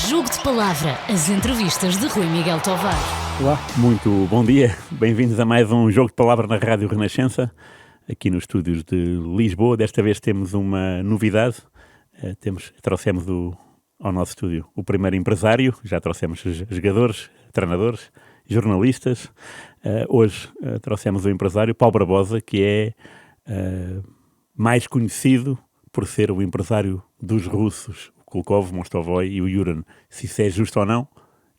Jogo de Palavra, as entrevistas de Rui Miguel Tovar. Olá, muito bom dia. Bem-vindos a mais um Jogo de Palavra na Rádio Renascença, aqui nos estúdios de Lisboa. Desta vez temos uma novidade. Trouxemos ao nosso estúdio o primeiro empresário. Já trouxemos jogadores, treinadores, jornalistas. Hoje trouxemos o empresário Paulo Barbosa, que é mais conhecido por ser o empresário dos russos, o Kulkov, Mostovoy e o Yuran. Se isso é justo ou não,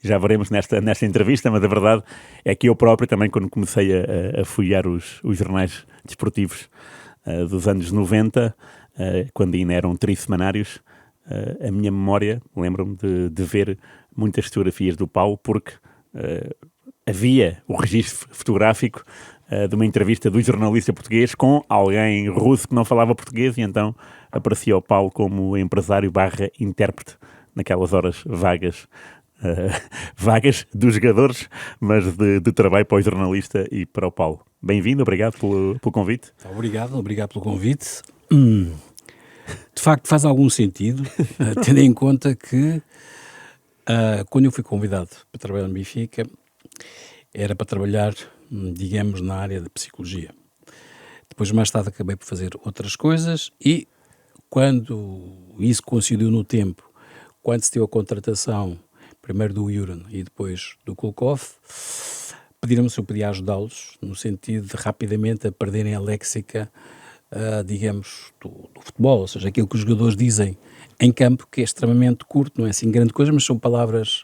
já veremos nesta entrevista, mas a verdade é que eu próprio também, quando comecei a folhear os jornais desportivos dos anos 90, quando ainda eram trissemanários, a minha memória, lembro-me de ver muitas fotografias do Paulo, porque havia o registro fotográfico de uma entrevista do jornalista português com alguém russo que não falava português, e então aparecia o Paulo como empresário / intérprete naquelas horas vagas dos jogadores, mas de trabalho para o jornalista e para o Paulo. Bem-vindo, obrigado pelo convite. Obrigado pelo convite. De facto faz algum sentido, tendo em conta que quando eu fui convidado para trabalhar no Benfica, era para trabalhar, digamos, na área da psicologia. Depois, mais tarde, acabei por fazer outras coisas e, quando isso coincidiu no tempo, quando se deu a contratação, primeiro do Yuran e depois do Kulkov, pediram-me se eu podia ajudá-los, no sentido de rapidamente a perderem a léxica, digamos, do futebol, ou seja, aquilo que os jogadores dizem em campo, que é extremamente curto, não é assim grande coisa, mas são palavras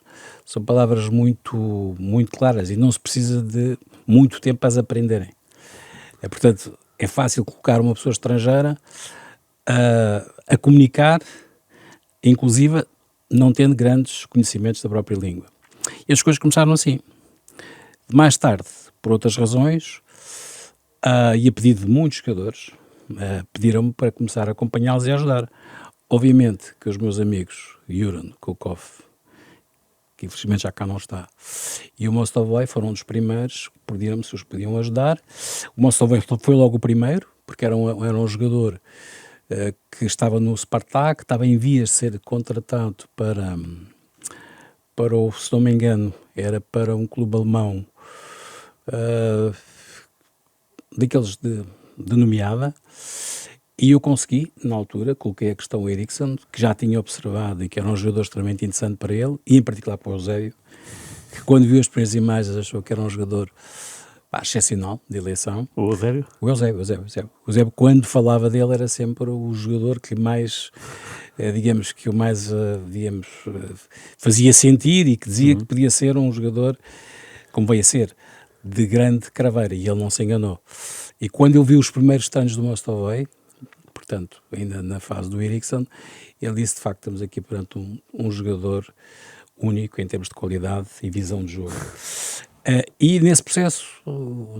muito, muito claras e não se precisa de muito tempo para as aprenderem. Portanto, é fácil colocar uma pessoa estrangeira a comunicar, inclusive não tendo grandes conhecimentos da própria língua. E as coisas começaram assim. Mais tarde, por outras razões, e a pedido de muitos jogadores, pediram-me para começar a acompanhá-los e a ajudar. Obviamente que os meus amigos Yuran, Kulkov, que infelizmente já cá não está, e o Mostovoy foram um dos primeiros que pediram-me se os podiam ajudar. O Mostovoy foi logo o primeiro, porque era um jogador que estava no Spartak, estava em vias de ser contratado para se não me engano, era para um clube alemão, daqueles de nomeada, e eu consegui, na altura, coloquei a questão ao Eriksson, que já tinha observado e que era um jogador extremamente interessante para ele, e em particular para o Eusébio, que quando viu as primeiras imagens achou que era um jogador excepcional, de eleição. O Eusébio? O Eusébio, quando falava dele, era sempre o jogador que mais, fazia sentir e que dizia que podia ser um jogador, como veio a ser, de grande craveira, e ele não se enganou. E quando eu vi os primeiros treinos do Mostovoy, portanto, ainda na fase do Eriksson, ele disse, de facto, estamos aqui perante um jogador único em termos de qualidade e visão de jogo. E nesse processo,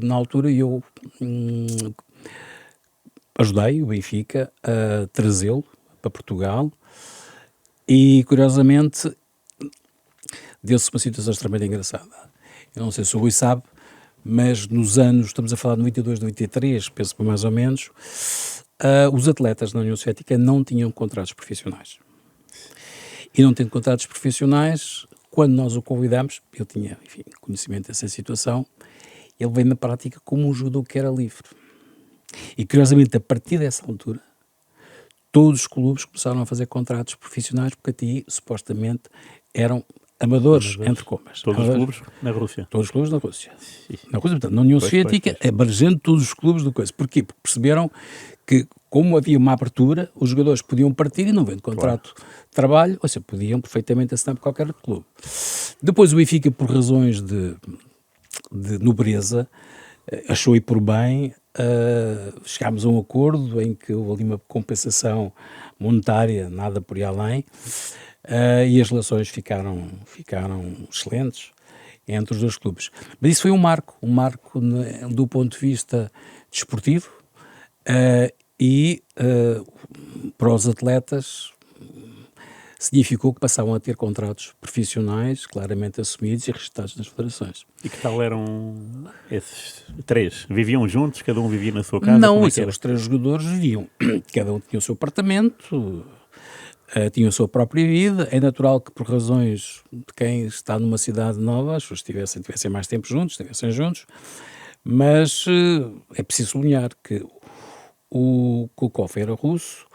na altura, eu ajudei o Benfica a trazê-lo para Portugal e, curiosamente, deu-se uma situação extremamente engraçada. Eu não sei se o Rui sabe, mas nos anos, estamos a falar de 92, 93, penso mais ou menos, os atletas na União Soviética não tinham contratos profissionais. E não tendo contratos profissionais, quando nós o convidámos, eu tinha, enfim, conhecimento dessa situação, ele veio na prática como um jogador que era livre. E, curiosamente, a partir dessa altura, todos os clubes começaram a fazer contratos profissionais, porque até supostamente eram amadores, entre comas. Todos os clubes na Rússia. Todos os clubes na Rússia. Na Rússia, portanto, na União Soviética, abrangendo todos os clubes do coisa. Porquê? Porque perceberam que, como havia uma abertura, os jogadores podiam partir e não vendo contrato de trabalho, ou seja, podiam perfeitamente assinar por qualquer clube. Depois o Benfica, por razões de nobreza, achou ir por bem, chegámos a um acordo em que houve ali uma compensação monetária, nada por ir além, e as relações ficaram excelentes entre os dois clubes. Mas isso foi um marco do ponto de vista desportivo, e para os atletas significou que passavam a ter contratos profissionais claramente assumidos e registrados nas federações. E que tal eram esses três? Viviam juntos? Cada um vivia na sua casa? Não, os três jogadores viviam. Cada um tinha o seu apartamento, tinham a sua própria vida. É natural que, por razões de quem está numa cidade nova, as pessoas tivessem mais tempo juntos, estivessem juntos, mas é preciso sublinhar que o Kulkov era russo,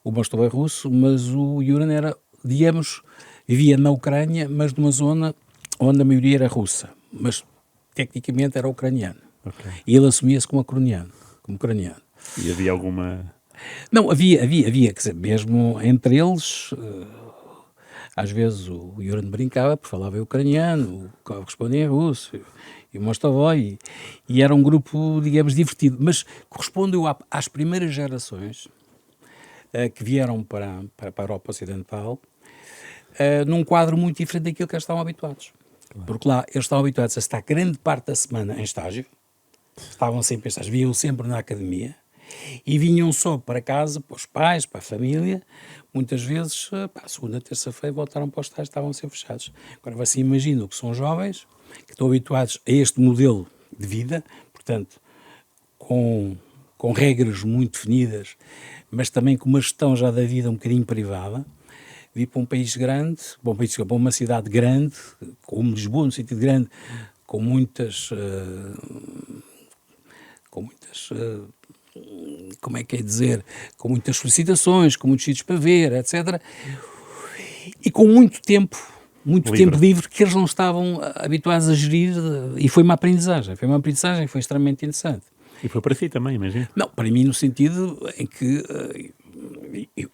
o Mostov é russo, mas o Yuran era, digamos, vivia na Ucrânia, mas numa zona onde a maioria era russa, mas tecnicamente era ucraniano. Ok. E ele assumia-se como ucraniano. E havia alguma... Não, havia, quer dizer, mesmo entre eles, às vezes o Yuran brincava porque falava em ucraniano, o Kov respondia em russo, e o Mostovoi, e era um grupo, digamos, divertido, mas correspondeu às primeiras gerações que vieram para a Europa Ocidental, num quadro muito diferente daquilo que eles estavam habituados. Claro. Porque lá eles estavam habituados a estar grande parte da semana em estágio, estavam sempre em estágio, vinham sempre na academia, e vinham só para casa, para os pais, para a família, muitas vezes, segunda, terça-feira, voltaram para os estágios, estavam sempre fechados. Agora, você imagina que são jovens, que estão habituados a este modelo de vida, portanto, com regras muito definidas, mas também com uma gestão já da vida um bocadinho privada, vir para um país grande, para uma cidade grande, como Lisboa, no sentido grande, com muitas como é que é dizer, com muitas solicitações, com muitos sítios para ver, etc. E com muito tempo livre que eles não estavam habituados a gerir, e foi uma aprendizagem, foi extremamente interessante. E foi para si também, imagino? Não, para mim no sentido em que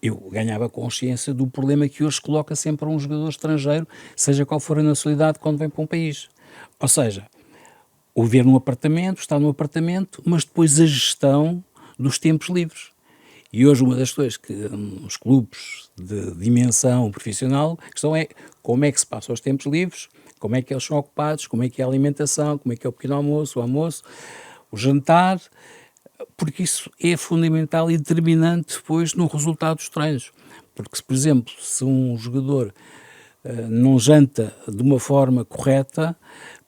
eu ganhava consciência do problema que hoje coloca sempre um jogador estrangeiro, seja qual for a nacionalidade, quando vem para um país. Ou seja, o viver num apartamento, estar num apartamento, mas depois a gestão dos tempos livres. E hoje uma das coisas que os clubes de dimensão profissional, a questão é como é que se passam os tempos livres, como é que eles são ocupados, como é que é a alimentação, como é que é o pequeno almoço, o almoço, o jantar, porque isso é fundamental e determinante depois no resultado dos treinos. Porque, por exemplo, se um jogador não janta de uma forma correta,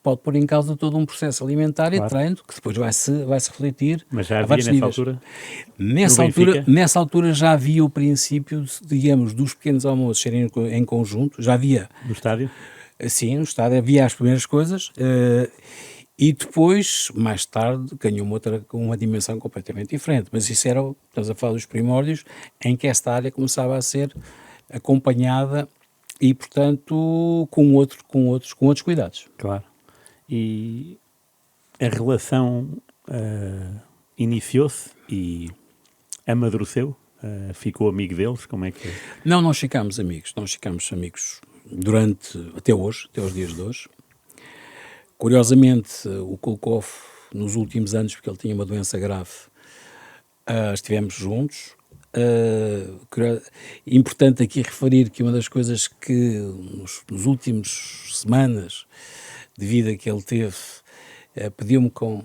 pode pôr em causa todo um processo alimentar e de treino que depois vai se refletir. Mas já havia nessa altura? Nessa altura já havia o princípio, digamos, dos pequenos almoços serem em conjunto, já havia. No estádio? Sim, no estádio havia as primeiras coisas e depois, mais tarde, ganhou uma dimensão completamente diferente. Mas isso era, estamos a falar dos primórdios, em que esta área começava a ser acompanhada e, portanto, com outros cuidados. Claro. E a relação iniciou-se e amadureceu? Ficou amigo deles? Como é que... Não, nós ficámos amigos até hoje, até os dias de hoje. Curiosamente, o Kulkov, nos últimos anos, porque ele tinha uma doença grave, estivemos juntos. Importante aqui referir que uma das coisas que nos últimos semanas de vida que ele teve, pediu-me com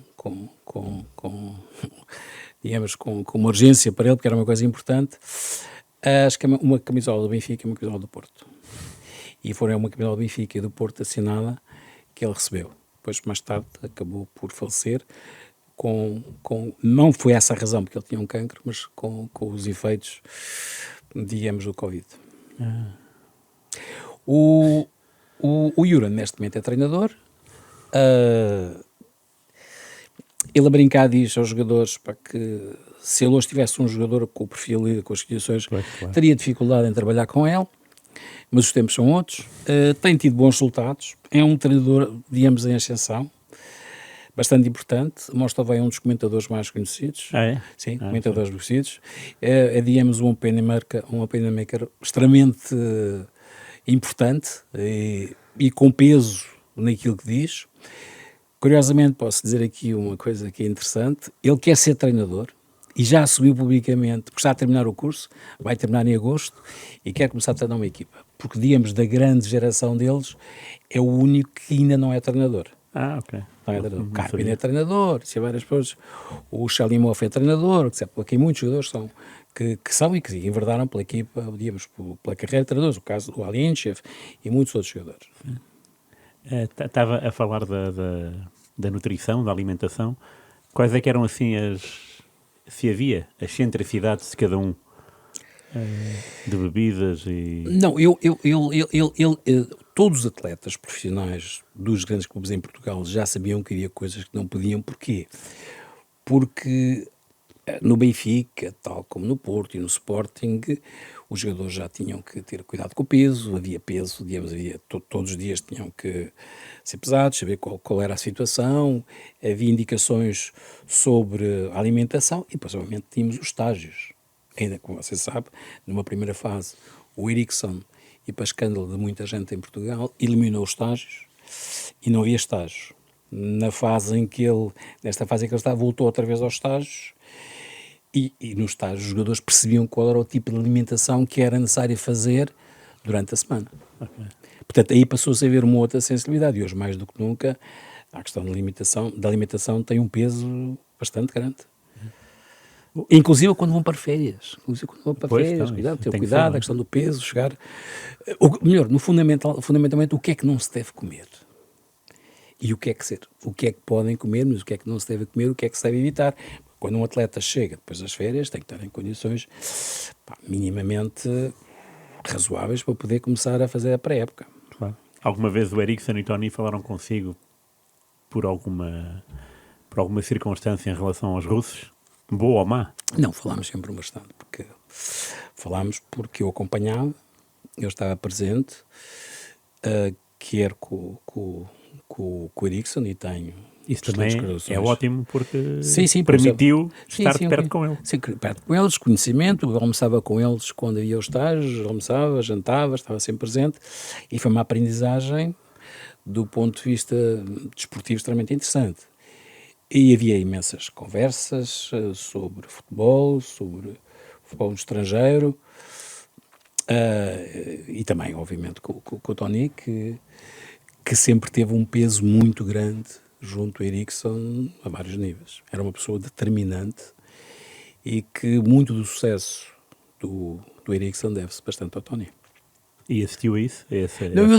uma urgência para ele, porque era uma coisa importante, acho que é uma camisola do Benfica e uma camisola do Porto. E foi uma camisola do Benfica e do Porto assinada que ele recebeu. Depois, mais tarde, acabou por falecer. Não foi essa a razão, porque ele tinha um cancro, mas com os efeitos, digamos, do Covid. O Yuran, neste momento, é treinador. Ele a brincar diz aos jogadores que se ele hoje tivesse um jogador com o perfil e com as condições, claro, teria dificuldade em trabalhar com ele, mas os tempos são outros. Tem tido bons resultados, é um treinador, digamos, em ascensão, bastante importante. Mostra é um dos comentadores mais conhecidos. É? Sim, comentadores conhecidos. É, digamos, um opinion maker extremamente importante e com peso naquilo que diz. Curiosamente, posso dizer aqui uma coisa que é interessante. Ele quer ser treinador e já assumiu publicamente, porque está a terminar o curso, vai terminar em agosto, e quer começar a treinar uma equipa. Porque, digamos, da grande geração deles, é o único que ainda não é treinador. Ok. Não é treinador. O Carpin é treinador, se várias coisas. O Shalimov é treinador, que muitos jogadores são, que são e que enverdaram pela equipa, digamos, pela carreira de treinadores, o caso do Alienchev e muitos outros jogadores. Estava a falar da nutrição, da alimentação. Quais é que eram, assim, se havia as centricidades de cada um? de bebidas e... Não, todos os atletas profissionais dos grandes clubes em Portugal já sabiam que havia coisas que não podiam. Porquê? Porque no Benfica, tal como no Porto e no Sporting, os jogadores já tinham que ter cuidado com o peso, havia peso, digamos, todos os dias tinham que ser pesados, saber qual era a situação, havia indicações sobre a alimentação e, depois, obviamente, tínhamos os estágios. Ainda, como você sabe, numa primeira fase, o Eriksson, e para escândalo de muita gente em Portugal, eliminou os estágios e não havia estágios. Nesta fase em que ele estava, voltou outra vez aos estágios e nos estágios os jogadores percebiam qual era o tipo de alimentação que era necessário fazer durante a semana. Okay. Portanto, aí passou-se a haver uma outra sensibilidade e hoje, mais do que nunca, a questão da alimentação tem um peso bastante grande. Inclusive quando vão para férias. Cuidado, ter cuidado, a questão do peso, chegar... melhor, fundamentalmente, o que é que não se deve comer? E o que é que podem comer, mas o que é que não se deve comer, o que é que se deve evitar? Quando um atleta chega depois das férias, tem que estar em condições minimamente razoáveis para poder começar a fazer a pré-época. Claro. Alguma vez o Eriksson e o Tony falaram consigo por alguma circunstância em relação aos russos? Boa ou má? Não, falámos sempre bastante, porque eu acompanhava, eu estava presente, quer com o Eriksson e tenho... Isso também é ótimo porque sim, permitiu estar perto com ele. Sim, perto com eles, conhecimento, eu almoçava com eles quando havia os estágios, almoçava, jantava, estava sempre presente e foi uma aprendizagem do ponto de vista desportivo extremamente interessante. E havia imensas conversas sobre futebol no estrangeiro e também, obviamente, com o Tony, que sempre teve um peso muito grande junto ao Eriksson a vários níveis. Era uma pessoa determinante e que muito do sucesso do Eriksson deve-se bastante ao Tony. E assistiu a isso? Não, eu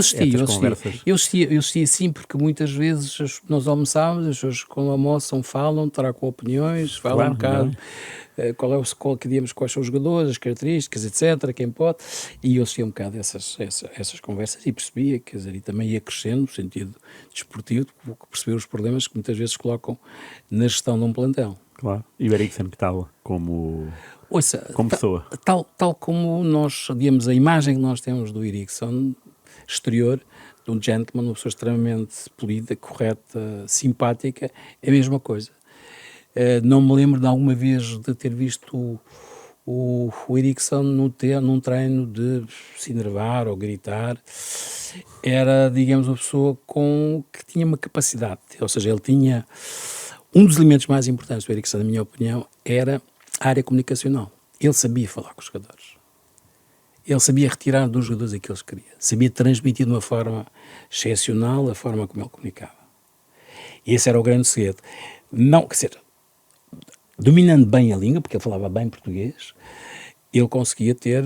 assistia sim, porque muitas vezes nós almoçávamos, as pessoas quando almoçam falam, tragam opiniões, falam um bocado quais são os jogadores, as características, etc., quem pode, e eu assistia um bocado essas conversas e percebia, quer dizer, e também ia crescendo no sentido desportivo, perceber os problemas que muitas vezes colocam na gestão de um plantel. Claro. E o Eriksson, que tal como pessoa? Tal como nós, digamos, a imagem que nós temos do Eriksson exterior, de um gentleman, uma pessoa extremamente polida, correta, simpática, é a mesma coisa. Não me lembro de alguma vez de ter visto o Eriksson num treino de se enervar ou gritar. Era, digamos, uma pessoa que tinha uma capacidade, ou seja, ele tinha... Um dos elementos mais importantes do Eriksson, na minha opinião, era a área comunicacional. Ele sabia falar com os jogadores. Ele sabia retirar dos jogadores aquilo que eles queriam. Sabia transmitir de uma forma excepcional a forma como ele comunicava. E esse era o grande segredo. Não, quer dizer, dominando bem a língua, porque ele falava bem português, ele conseguia ter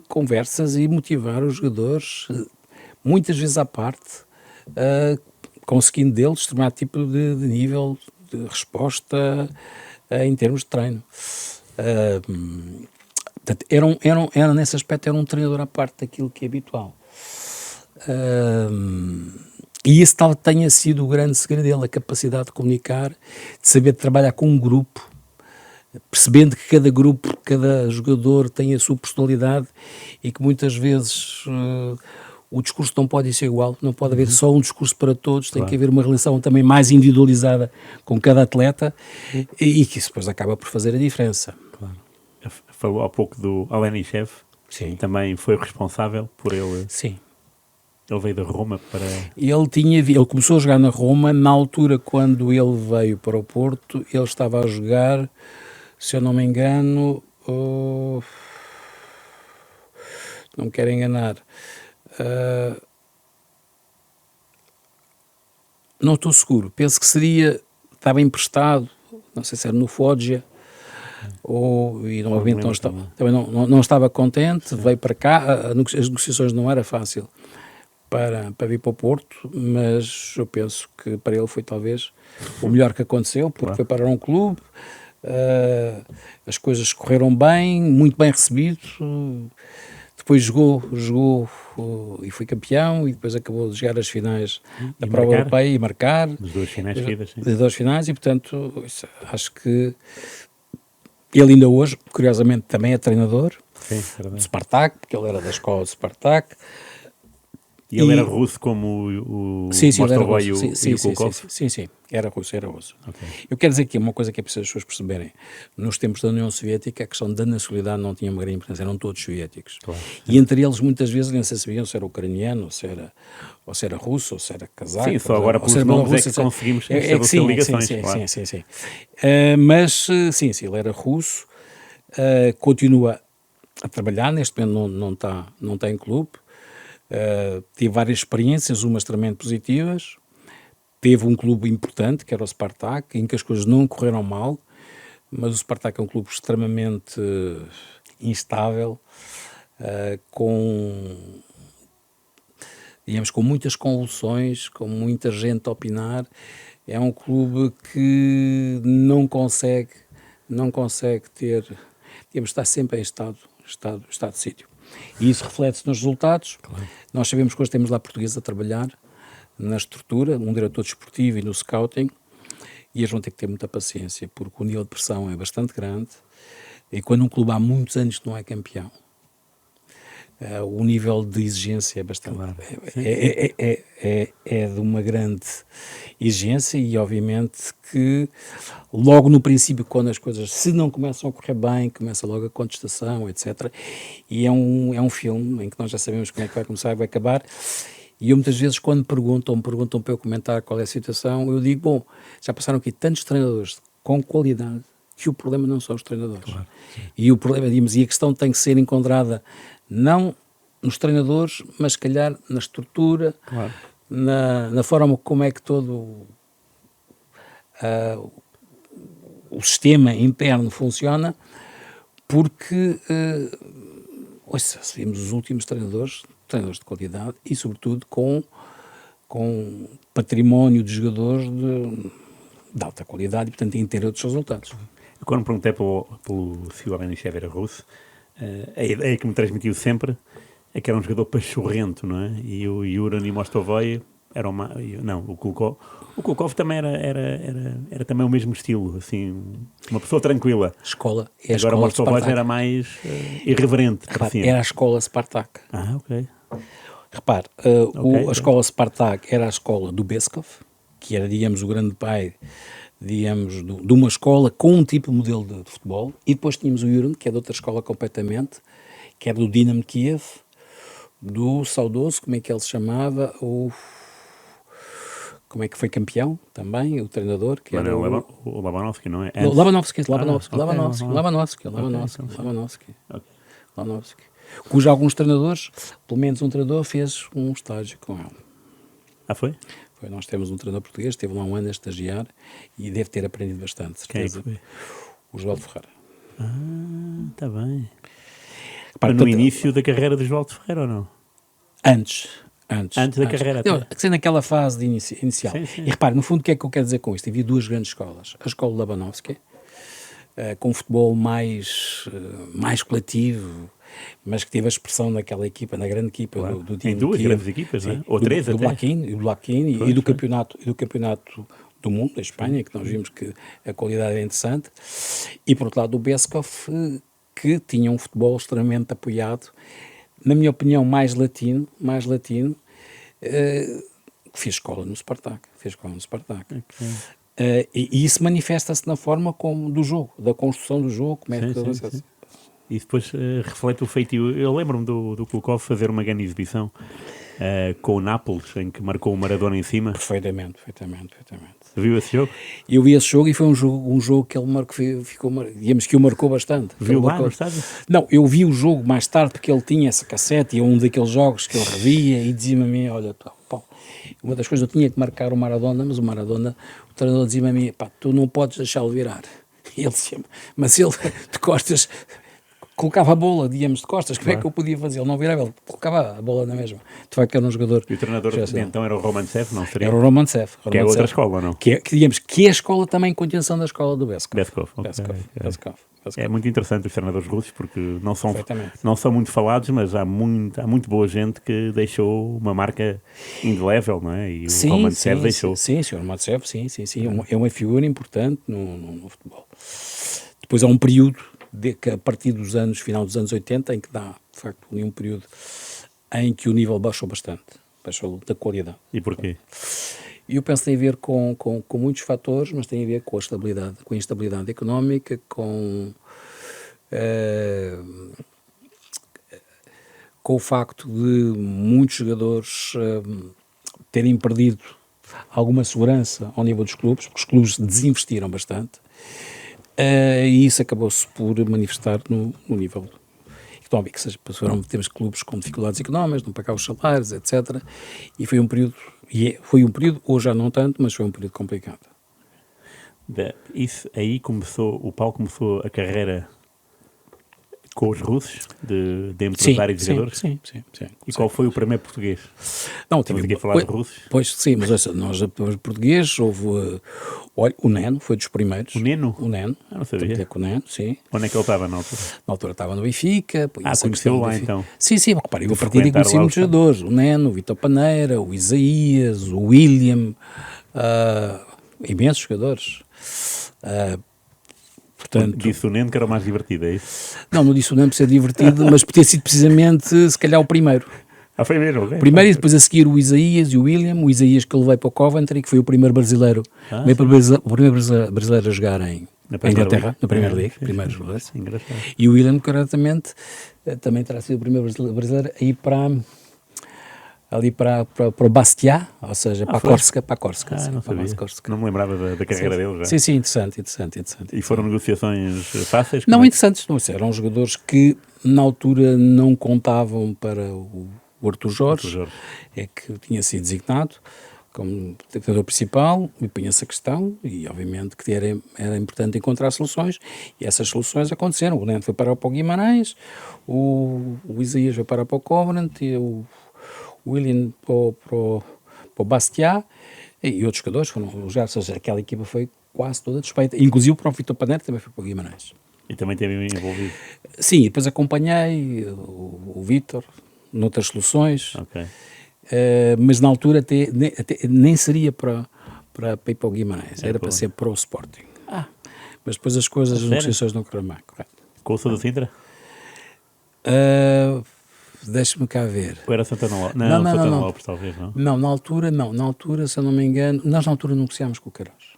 conversas e motivar os jogadores, muitas vezes à parte, conseguindo deles determinado tipo de nível de resposta em termos de treino. Portanto, era nesse aspecto, era um treinador à parte daquilo que é habitual. E esse tal tenha sido o grande segredo dele, a capacidade de comunicar, de saber trabalhar com um grupo, percebendo que cada grupo, cada jogador tem a sua personalidade e que muitas vezes o discurso não pode ser igual, não pode haver só um discurso para todos, tem que haver uma relação também mais individualizada com cada atleta e que isso depois acaba por fazer a diferença. Claro. Falou há pouco do Alenichev, também foi responsável por ele. Sim. Ele veio da Roma para... Ele começou a jogar na Roma, na altura quando ele veio para o Porto, ele estava a jogar, se eu não me engano, não me quero enganar, não estou seguro, penso que estava emprestado, não sei se era no Foggia, e normalmente não estava contente, veio para cá, as negociações não era fácil para vir para o Porto, mas eu penso que para ele foi talvez o melhor que aconteceu, porque foi para um clube as coisas correram bem, muito bem recebido. Depois jogou e foi campeão, e depois acabou de jogar as finais da prova europeia e marcar. As duas finais seguidas, sim. Das duas finais, e portanto, acho que ele ainda hoje, curiosamente, também é treinador do Spartak, porque ele era da escola do Spartak. E ele era russo como o Mostovoi e o Kulkov? Sim, era russo. Okay. Eu quero dizer aqui uma coisa que é preciso as pessoas perceberem. Nos tempos da União Soviética, a questão da nacionalidade não tinha uma grande importância, eram todos soviéticos. Claro. E entre eles, muitas vezes, nem se sabiam se era ucraniano, ou se era russo, ou se era cazaco. Sim, só agora pelos nomes é que conseguimos estabelecer ligações. Sim. Mas, sim, ele era russo, continua a trabalhar, neste momento não está em clube. Tive várias experiências, umas extremamente positivas. Teve um clube importante, que era o Spartak, em que as coisas não correram mal, mas o Spartak é um clube extremamente instável, com muitas convulsões, com muita gente a opinar. É um clube que não consegue ter, está sempre em estado de sítio. E isso reflete-se nos resultados. Claro. Nós sabemos que hoje temos lá portugueses a trabalhar na estrutura, um diretor desportivo e no scouting, e eles vão ter que ter muita paciência, porque o nível de pressão é bastante grande, e quando um clube há muitos anos que não é campeão, o nível de exigência é bastante... Claro. É de uma grande exigência, e obviamente que logo no princípio, quando as coisas, se não começam a correr bem, começa logo a contestação, etc. E é um filme em que nós já sabemos como é que vai começar e vai acabar, e eu muitas vezes, quando me perguntam para eu comentar qual é a situação, eu digo, bom, já passaram aqui tantos treinadores com qualidade, que o problema não são os treinadores. Claro. E o problema, digamos, e a questão tem que ser encontrada não nos treinadores, mas se calhar na estrutura, claro, na forma como é que todo o sistema interno funciona, porque se vimos os últimos treinadores de qualidade e sobretudo com património de jogadores de alta qualidade, e portanto em ter outros resultados. Eu, quando perguntei pelo Silva Benichev era russo, a ideia que me transmitiu sempre é que era um jogador pachorrento, não é? E o Yuran e o Mostovoi eram o Kulkov. O Kulkov também era também o mesmo estilo, assim, uma pessoa tranquila. Agora o Mostovoi era mais irreverente. Repare, era a escola Spartak. Ok. Repare, a escola Spartak era a escola do Beskov, que era, digamos, o grande pai, digamos, de uma escola com um tipo de modelo de futebol, e depois tínhamos o Yuran, que é de outra escola completamente, que era do Dinamo Kiev, do saudoso, como é que ele se chamava, como é que foi campeão também, o treinador, que era o Labanovski, não é? Labanovski, cujo alguns treinadores, pelo menos um treinador, fez um estágio com ele. Foi? Foi. Nós temos um treinador português, esteve lá um ano a estagiar e deve ter aprendido bastante, certeza. Quem é que foi? O João Ferreira. Está bem. No início da carreira do João Ferreira ou não? Antes da carreira. Não, naquela fase de inicial. Sim. E repare, no fundo, o que é que eu quero dizer com isto? Havia duas grandes escolas. A escola Labanovski, com um futebol mais coletivo, mas que teve a expressão naquela equipa, na grande equipa, claro, do Dinamo. Em duas grandes equipas, não é? Ou três até. Do Blaquini e do campeonato do mundo, da Espanha, que nós vimos que a qualidade é interessante. E, por outro lado, o Beskov, que tinha um futebol extremamente apoiado, na minha opinião, mais latino, fez escola no Spartak. Okay. E isso manifesta-se na forma do jogo, da construção do jogo, como é que sim. E depois reflete o feitio. Eu lembro-me do Kulkov fazer uma grande exibição com o Nápoles, em que marcou o Maradona em cima. Perfeitamente. Viu esse jogo? Eu vi esse jogo e foi um jogo que ele digamos que o marcou bastante. Viu lá no estádio? Não, eu vi o jogo mais tarde porque ele tinha essa cassete e é um daqueles jogos que ele revia e dizia-me a mim, olha, uma das coisas eu tinha que marcar o Maradona, mas o treinador dizia-me a mim, tu não podes deixá-lo virar. E ele dizia-me, mas ele de costas, colocava a bola, digamos, de costas, como é Claro. que eu podia fazer? Ele não virava, ele colocava a bola na mesma. De facto, era um jogador... E o treinador geracional. então era o Romantsev, não seria? Era o Romantsev. Que é outra escola, não? Digamos, que é a escola também em continuação da escola do Beskov. Beskov, ok. Beskov. É muito interessante os treinadores russos porque não Perfeitamente. são muito falados, mas há muito boa gente que deixou uma marca indelével, não é? E o Romantsev deixou. Sim, o Romantsev, sim. É uma figura importante no futebol. Depois há um período, que a partir dos anos, final dos anos 80, em que dá, de facto, ali um período em que o nível baixou bastante, baixou da qualidade. E porquê? E eu penso que tem a ver com muitos fatores, mas tem a ver com a instabilidade económica, com o facto de muitos jogadores terem perdido alguma segurança ao nível dos clubes, porque os clubes desinvestiram bastante, e isso acabou-se por manifestar no nível económico, ou seja, temos clubes com dificuldades económicas, não pagar os salários, etc. E foi um período, hoje já não tanto, mas foi um período complicado. Isso aí o Paulo começou a carreira com os russos, de empresários e jogadores? Sim. E qual foi o primeiro português? Não, Estamos aqui a falar de russos? Pois sim, mas ouça, nós, portugueses, houve... olha, o Neno foi dos primeiros. O Neno? O Neno. Não sabia. Trabalhei com o Neno, sim. Onde é que ele estava na altura? Na altura estava no Benfica. Conheceu lá então? Sim, repare, eu a partir daí frequentar conheci lá muitos o jogadores. O Neno, o Vitor Paneira, o Isaías, o William, imensos jogadores. Portanto, Disse o Neno que era o mais divertido, é isso? não disse o Neno por ser divertido, mas por ter sido precisamente, se calhar, o primeiro. Foi mesmo, ok. Primeiro e depois a seguir o Isaías e o William. O Isaías que eu levei para o Coventry, que foi o primeiro brasileiro, o primeiro brasileiro a jogar em Inglaterra, na Premier League, primeiro jogador. Engraçado. E o William, corretamente, também terá sido o primeiro brasileiro a ir para o Bastia, ou seja, para a Córsega. Não sabia. Não me lembrava da carreira dele já. Sim, interessante. E foram negociações fáceis? Não, interessantes. Não, eram jogadores que na altura não contavam para o Artur Jorge, é que tinha sido designado como treinador principal, e punha-se a questão, e obviamente que era importante encontrar soluções, e essas soluções aconteceram. O Neno foi parar para o Guimarães, o Isaías foi parar para o Coventry, e o William para o Bastia, e outros jogadores foram jogar, ou seja, aquela equipa foi quase toda despeita, inclusive o próprio Vitor Paneira também foi para o Guimarães. E também teve envolvido? Sim, e depois acompanhei o Vítor noutras soluções, mas na altura até nem seria para ir para o Guimarães, era para ser para o Sporting. Mas depois as coisas, as negociações não correram bem, correto. Com o Sousa Sintra? Deixa-me cá ver. Ou era Santana Lopes? Não, Santana Lopes talvez, não? Não, na altura, se eu não me engano, nós na altura negociámos com o Queiroz.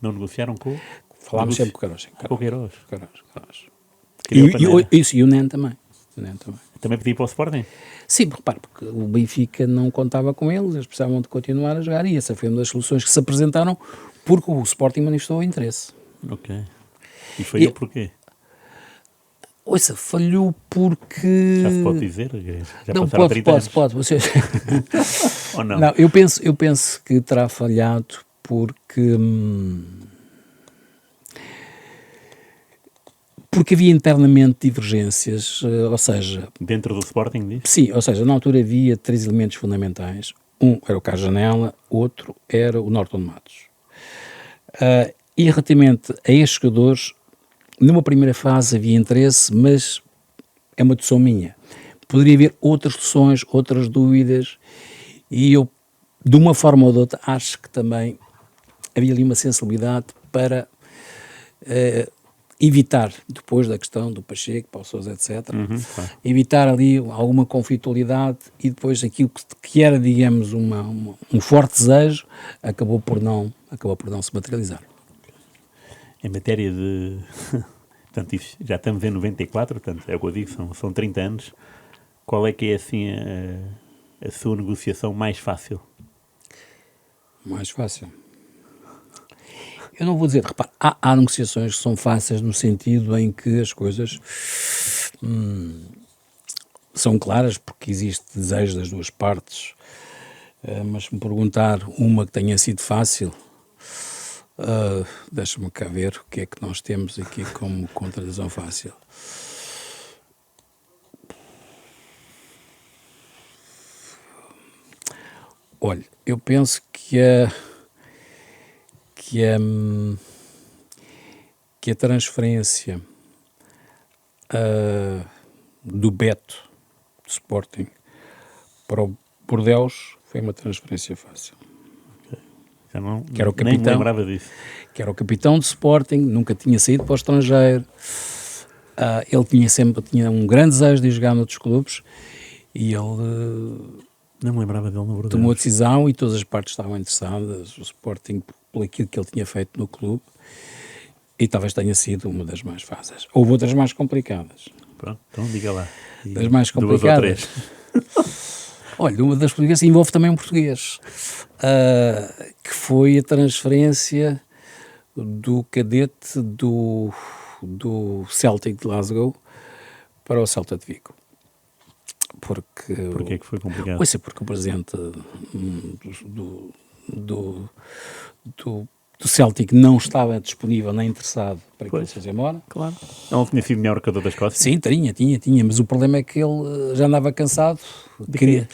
Não negociaram com? Falámos sempre com o Queiroz. Com o Queiroz. E o Neno também. Também pedi para o Sporting? Sim, repare, porque o Benfica não contava com eles precisavam de continuar a jogar, e essa foi uma das soluções que se apresentaram porque o Sporting manifestou interesse. Ok. E falhou porquê? Ouça, falhou porque... Já se pode dizer? Já não, passaram 30 anos? Pode. Vocês... Ou não? Não, eu penso que terá falhado porque havia internamente divergências, ou seja... Dentro do Sporting, diz? Sim, ou seja, na altura havia 3 elementos fundamentais. Um era o Carlos Janela, outro era o Norton Matos. E relativamente a estes jogadores, numa primeira fase havia interesse, mas é uma decisão minha. Poderia haver outras soluções, outras dúvidas, e eu, de uma forma ou de outra, acho que também havia ali uma sensibilidade para evitar, depois da questão do Pacheco, Paulo Sousa, etc., evitar ali alguma conflitualidade, e depois aquilo que era, digamos, um forte desejo, acabou por não se materializar. Em matéria de... Portanto, isso, já estamos em 94, portanto, é o que eu digo, são 30 anos. Qual é que é, assim, a sua negociação mais fácil? Mais fácil? Eu não vou dizer, repare, há negociações que são fáceis no sentido em que as coisas são claras, porque existe desejo das duas partes, mas se me perguntar uma que tenha sido fácil... deixa-me cá ver o que é que nós temos aqui como contradição fácil. Olha, eu penso que a transferência do Beto, do Sporting, para o Bordeaux foi uma transferência fácil. Já não, Que era o nem me capitão. lembrava disso. Que era o capitão do Sporting, nunca tinha saído para o estrangeiro. Ele tinha um grande desejo de jogar noutros clubes e ele Não me lembrava dele no Bordeaux. tomou a decisão e todas as partes estavam interessadas, o Sporting, por aquilo que ele tinha feito no clube, e talvez tenha sido uma das mais fáceis. Houve outras mais complicadas. Pronto, então diga lá. E Das mais 2 ou complicadas. 3. Olha, uma das portuguesas envolve também um português, que foi a transferência do cadete do Celtic de Glasgow para o Celta de Vigo. Porquê que foi complicado? Pois é, porque o presidente do Celtic não estava disponível nem interessado para que ele se fosse embora. Claro. Ele não tinha sido melhor jogador da Escócia? Sim, tinha, mas o problema é que ele já andava cansado. Queria...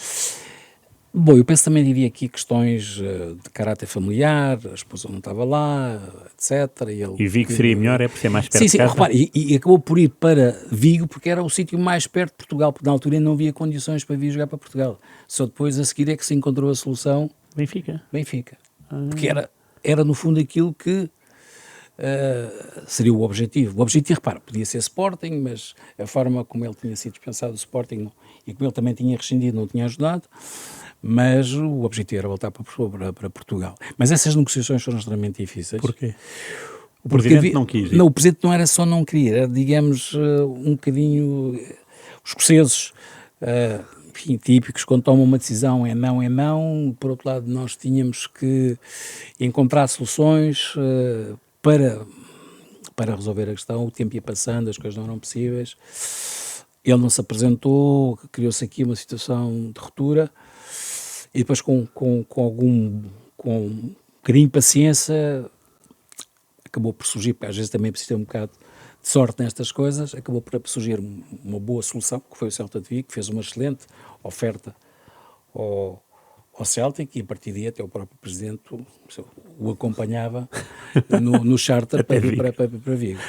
Bom, eu penso também havia aqui questões de caráter familiar, a esposa não estava lá, etc. E Vigo seria melhor, é por ser mais perto de Sim, casa? repare, e acabou por ir para Vigo porque era o sítio mais perto de Portugal, porque na altura não havia condições para vir jogar para Portugal. Só depois a seguir é que se encontrou a solução Benfica. porque era no fundo aquilo que seria o objetivo. O objetivo, repara, podia ser Sporting, mas a forma como ele tinha sido dispensado do Sporting e como ele também tinha rescindido não tinha ajudado, mas o objetivo era voltar para Portugal. Mas essas negociações foram extremamente difíceis. Porquê? O presidente não quis ir. Não, o presidente não era só não querer, era, digamos, um bocadinho... Os escoceses, enfim, típicos, quando tomam uma decisão é não. Por outro lado, nós tínhamos que encontrar soluções para resolver a questão. O tempo ia passando, as coisas não eram possíveis. Ele não se apresentou, criou-se aqui uma situação de ruptura. E depois, com um bocadinho de paciência, acabou por surgir, porque às vezes também precisa ter um bocado de sorte nestas coisas, acabou por surgir uma boa solução, que foi o Celta de Vigo, que fez uma excelente oferta ao Celtic, e a partir daí até o próprio presidente o acompanhava no charter para vir para Vigo.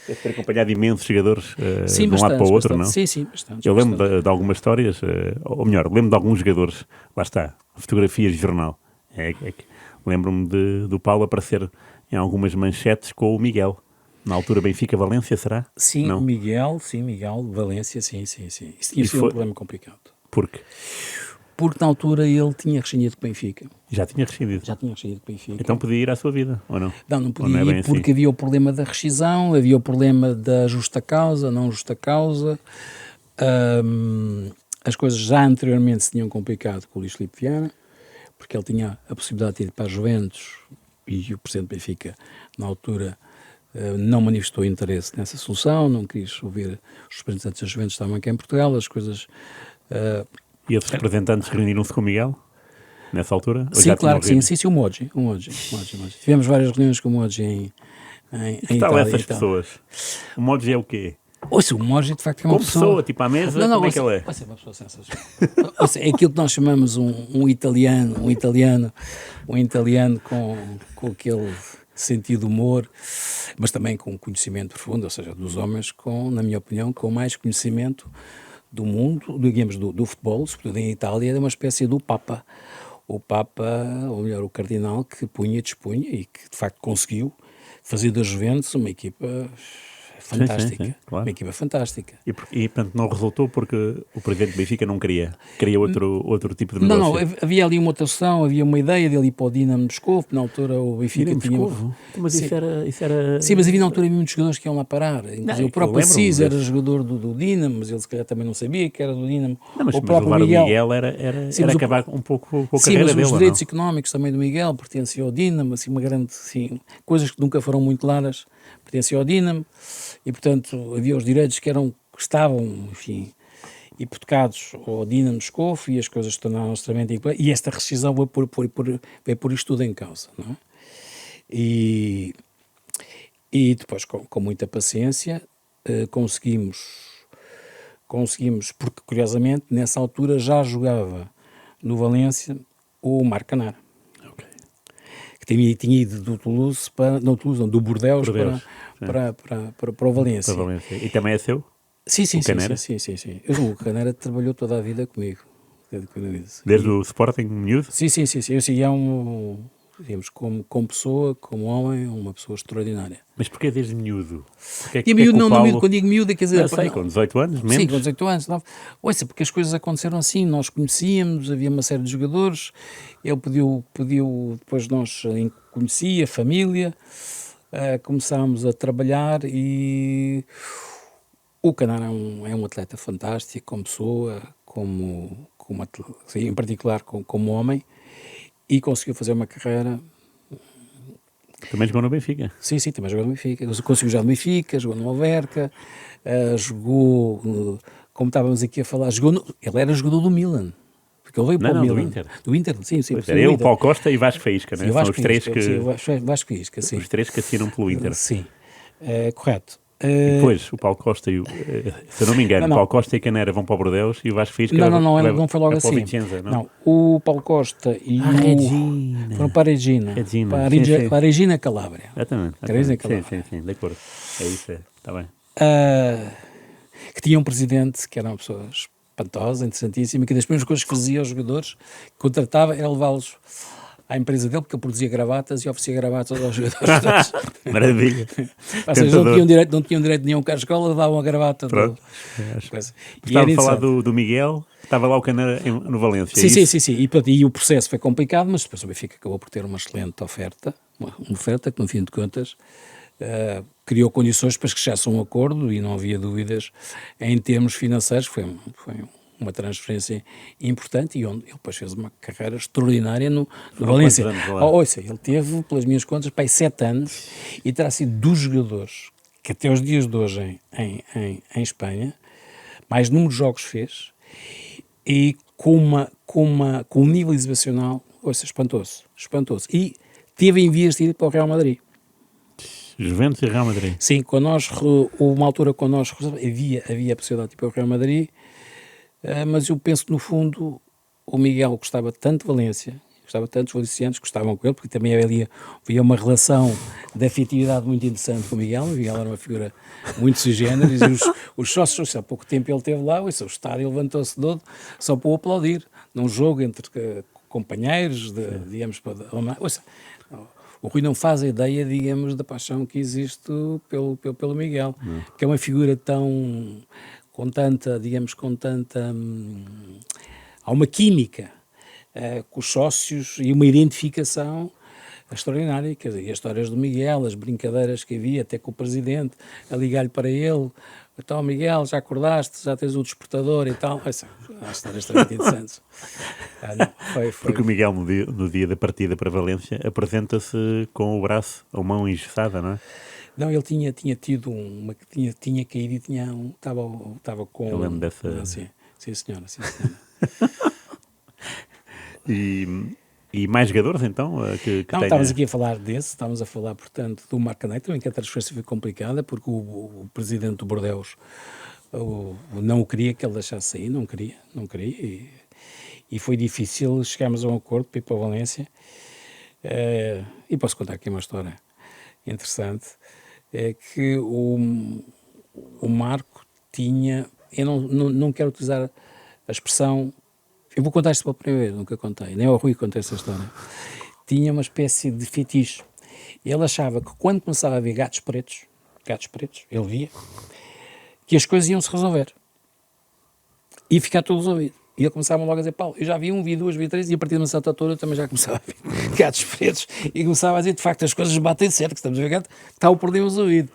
Deve ter acompanhado imensos jogadores Sim, de um lado para o outro, não? Sim, bastante. Eu lembro de algumas histórias, ou melhor, lembro de alguns jogadores, lá está, fotografias de jornal. Lembro-me do Paulo aparecer em algumas manchetes com o Miguel. Na altura Benfica-Valência, será? Sim, não? Miguel, Valência, sim. Isso tinha sido um problema complicado. Por quê? Porque na altura ele tinha rescindido com o Benfica. Já tinha rescindido? Já tinha rescindido com o Benfica. Então podia ir à sua vida, ou não? Não podia ir porque havia o problema da rescisão, havia o problema da justa causa, não justa causa. As coisas já anteriormente se tinham complicado com o Luís Filipe Vieira, porque ele tinha a possibilidade de ir para a Juventus e o presidente do Benfica, na altura, não manifestou interesse nessa solução, não quis ouvir os representantes da Juventus, estavam aqui em Portugal, as coisas... E esses representantes reuniram-se com o Miguel, nessa altura? Sim, claro que sim, o Moji. Tivemos várias reuniões com o Moji em que tal Itália. essas pessoas? O Moji é o quê? Ouça, o Moji de facto é uma como pessoa, tipo à mesa, como é que ele é? Ouça, uma pessoa sensacional. É aquilo que nós chamamos um italiano com aquele sentido de humor, mas também com conhecimento profundo, ou seja, dos homens com, na minha opinião, com mais conhecimento do mundo, digamos, do futebol, sobretudo em Itália, é uma espécie do Papa. O Papa, ou melhor, o Cardinal, que punha e dispunha e que, de facto, conseguiu fazer da Juventus uma equipa fantástica. Sim, claro. Uma equipa fantástica. E, portanto, não resultou porque o presidente do Benfica não queria outro tipo de negócio? Não, havia ali uma outra solução, havia uma ideia de ele ir para o Dinamo de Moscou, na altura o Benfica tinha... Mas isso era... Sim, mas havia na altura muitos jogadores que iam lá parar. Inclusive o próprio Assis era jogador do Dinamo, mas ele se calhar também não sabia que era do Dinamo. Não, mas o próprio levar Miguel, o Miguel era acabar um pouco com a carreira dele. Sim, mas os direitos económicos também do Miguel pertenciam ao Dinamo, assim, uma grande... Assim, coisas que nunca foram muito claras, pertenciam ao Dinamo, e portanto havia os direitos que estavam, enfim, hipotecados ao Dinamo de Moscou, e as coisas se tornaram extremamente... E esta rescisão veio por isto tudo em causa, não é? E depois, com muita paciência, conseguimos, porque curiosamente nessa altura já jogava no Valência, o Marco Canara, Ok. que tinha ido do Toulouse para, não, Toulouse, não, do Bordeaux, Bordeaux, para o Valência. Para Valência. E também é seu? Sim, sim, O Canara? sim. O Canara trabalhou toda a vida comigo. Desde o Sporting miúdo? Sim. Eu sim, é digamos, como pessoa, como homem, uma pessoa extraordinária. Mas porquê desde miúdo? Porquê E que miúdo, o não Paulo... miúdo, quando digo miúdo, quer dizer... Não sei, com 18 anos, menos? Sim, com 18 anos. Ouça, porque as coisas aconteceram assim, nós conhecíamos, havia uma série de jogadores, ele pediu depois nós conhecia a família, começámos a trabalhar e o Canara é um atleta fantástico, como pessoa, em particular como homem, e conseguiu fazer uma carreira. Também jogou no Benfica. Sim, também jogou no Benfica. Conseguiu jogar no Benfica, jogou no Alverca, jogou, como estávamos aqui a falar, ele era jogador do Milan. Porque ele veio para o Milan. Do Inter. Do Inter, sim. Era ele, Paulo Costa e Vasco Faísca, né? São os três que... Sim, Vasco Faísca, sim. Os três que assinam pelo Inter. Sim, correto. E depois, o Paulo Costa e se eu não me engano, o Paulo Costa e Canera vão para o Bordeaux e o Vasco Faísca não foi logo assim. Vicenza, não? O Paulo Costa e Regina. foram para a Regina. Para a Regina Calabria. Exatamente. Sim, de acordo. É isso, está bem. Que tinha um presidente que era uma pessoa espantosa, interessantíssima, que das primeiras coisas que fazia aos jogadores, que contratava, era levá-los à empresa dele, porque ele produzia gravatas e oferecia gravatas aos jogadores. Maravilha. Ou seja, não tinham direito nenhum cá à escola, davam a gravata. Estava a falar do Miguel, estava lá o Canara no Valência. Sim. E o processo foi complicado, mas depois o Benfica acabou por ter uma excelente oferta, uma oferta que, no fim de contas, criou condições para que chegasse a um acordo e não havia dúvidas em termos financeiros. Foi uma transferência importante e onde ele depois fez uma carreira extraordinária no Valência. Ouça, ele teve, pelas minhas contas, 7 anos e terá sido dos jogadores que até os dias de hoje em Espanha mais número de jogos fez e com um nível exibicional, ouça, espantoso. E teve em vias de ir para o Real Madrid. Juventus e Real Madrid. Sim, uma altura quando nós havia a possibilidade de ir para o Real Madrid, mas eu penso que no fundo o Miguel gostava tanto de Valência, gostava tanto dos valencianos, gostavam com ele, porque também havia uma relação de afetividade muito interessante com o Miguel era uma figura muito sui generis, e os sócios, há pouco tempo ele esteve lá, o estádio levantou-se todo só para o aplaudir, num jogo entre companheiros, digamos, o Rui não faz a ideia, digamos, da paixão que existe pelo Miguel, que é uma figura com tanta, há uma química com os sócios e uma identificação extraordinária, quer dizer, as histórias do Miguel, as brincadeiras que havia até com o presidente, a ligar-lhe para ele, então Miguel, já acordaste, já tens o despertador e tal, há histórias extremamente interessantes. Porque o Miguel no dia da partida para Valência apresenta-se com o braço, a mão engessada, não é? Não, ele tinha tido tinha caído e estava com... Eu lembro dessa... Sim, senhora. E mais jogadores, então? Estávamos aqui a falar estávamos a falar, portanto, do Marco Canara, também que a transferência foi complicada, porque o presidente do Bordeaux não o queria que ele deixasse sair, não queria, e foi difícil chegarmos a um acordo para ir para a Valência, e posso contar aqui uma história interessante, é que o Marco tinha, eu não quero utilizar a expressão, eu vou contar isto pela primeira vez, nunca contei, nem ao Rui contei essa história, tinha uma espécie de fetiche, ele achava que quando começava a ver gatos pretos, ele via, que as coisas iam se resolver, e ficar tudo resolvido. E ele começava logo a dizer, Paulo, eu já vi um, vi duas, vi três, e a partir de uma certa altura eu também já começava a ver gatos pretos, e começava a dizer, de facto, as coisas batem certo, que estamos a ver gato, está o problema resolvido.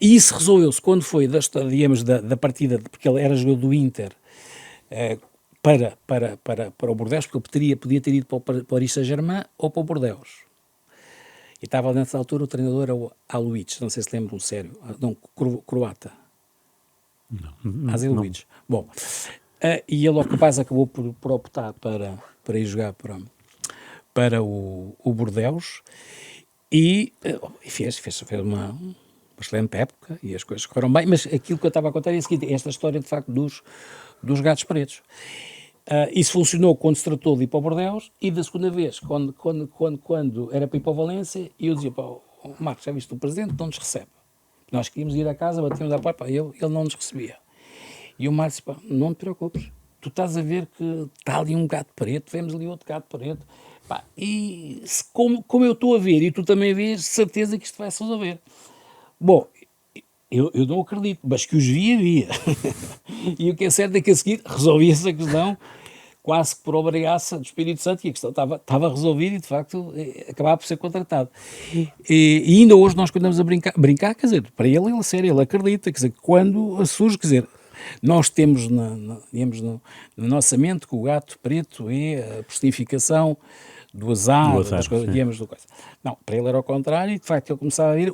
E isso resolveu-se quando foi, da partida, porque ele era jogador do Inter, para o Bordeaux, porque ele podia ter ido para o Paris Saint-Germain ou para o Bordeaux. E estava nessa altura o treinador era o Aluic, não sei se lembram, sério, não, croata. Azeluic. Bom, e ele, ao rapaz, acabou por optar para ir jogar para o Bordeaux e fez uma excelente época e as coisas correram bem, mas aquilo que eu estava a contar é o seguinte, esta história de facto dos gatos pretos. Isso funcionou quando se tratou de ir para o Bordeaux, e da segunda vez, quando era para ir para o Valência, eu dizia, pá, Marcos, já viste, o presidente não nos recebe. Nós queríamos ir à casa, batemos à porta, ele não nos recebia. E o Marcos disse, pá, não te preocupes, tu estás a ver que está ali um gato preto, vemos ali outro gato preto, pá, e como eu estou a ver, e tu também vês, certeza que isto vai se resolver. Bom, eu não acredito, mas que os via. E o que é certo é que a seguir resolvia-se a questão, quase que por obrigação do Espírito Santo, e a questão estava resolvida e, de facto, acabava por ser contratado. E ainda hoje nós andamos a brincar, quer dizer, para ele é sério, ele acredita, quer dizer, quando surge, quer dizer, nós temos, digamos, na nossa mente que o gato preto é a personificação do azar, das coisas, digamos, do coisa. Não, para ele era ao contrário, e de facto ele começava a vir,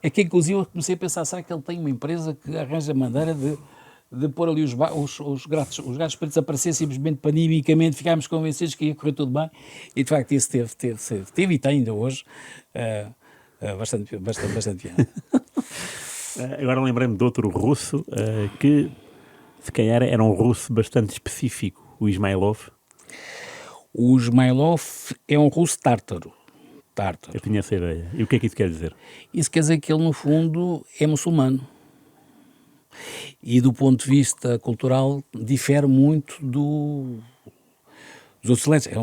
é que inclusive eu comecei a pensar, será que ele tem uma empresa que arranja maneira de pôr ali os gatos pretos a aparecer simplesmente panimicamente, ficámos convencidos que ia correr tudo bem, e de facto isso teve e tem ainda hoje bastante piada. Agora lembrei-me de outro russo que se calhar era um russo bastante específico, o Ismailov. O Ismailov é um russo tártaro. Eu tinha essa ideia. E o que é que isso quer dizer? Isso quer dizer que ele, no fundo, é muçulmano. E, do ponto de vista cultural, difere muito dos outros atletas.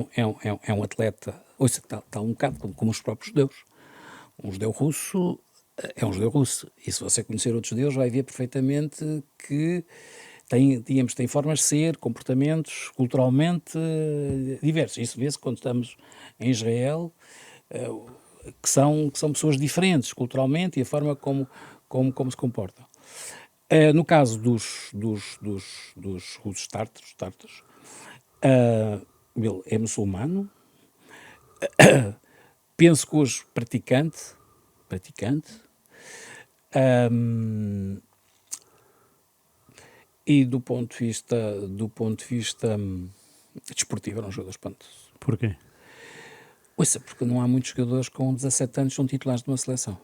É um atleta, ouça, está um bocado como os próprios judeus. Um judeu russo é um judeu russo. E se você conhecer outros judeus, vai ver perfeitamente que tem formas de ser, comportamentos culturalmente diversos. Isso vê-se quando estamos em Israel, que são pessoas diferentes culturalmente e a forma como se comportam. No caso dos russos tártaros, ele é muçulmano, penso que hoje praticante, e do ponto de vista desportivo, era um jogador espantoso. Porquê? Ouça, porque não há muitos jogadores com 17 anos que são titulares de uma seleção.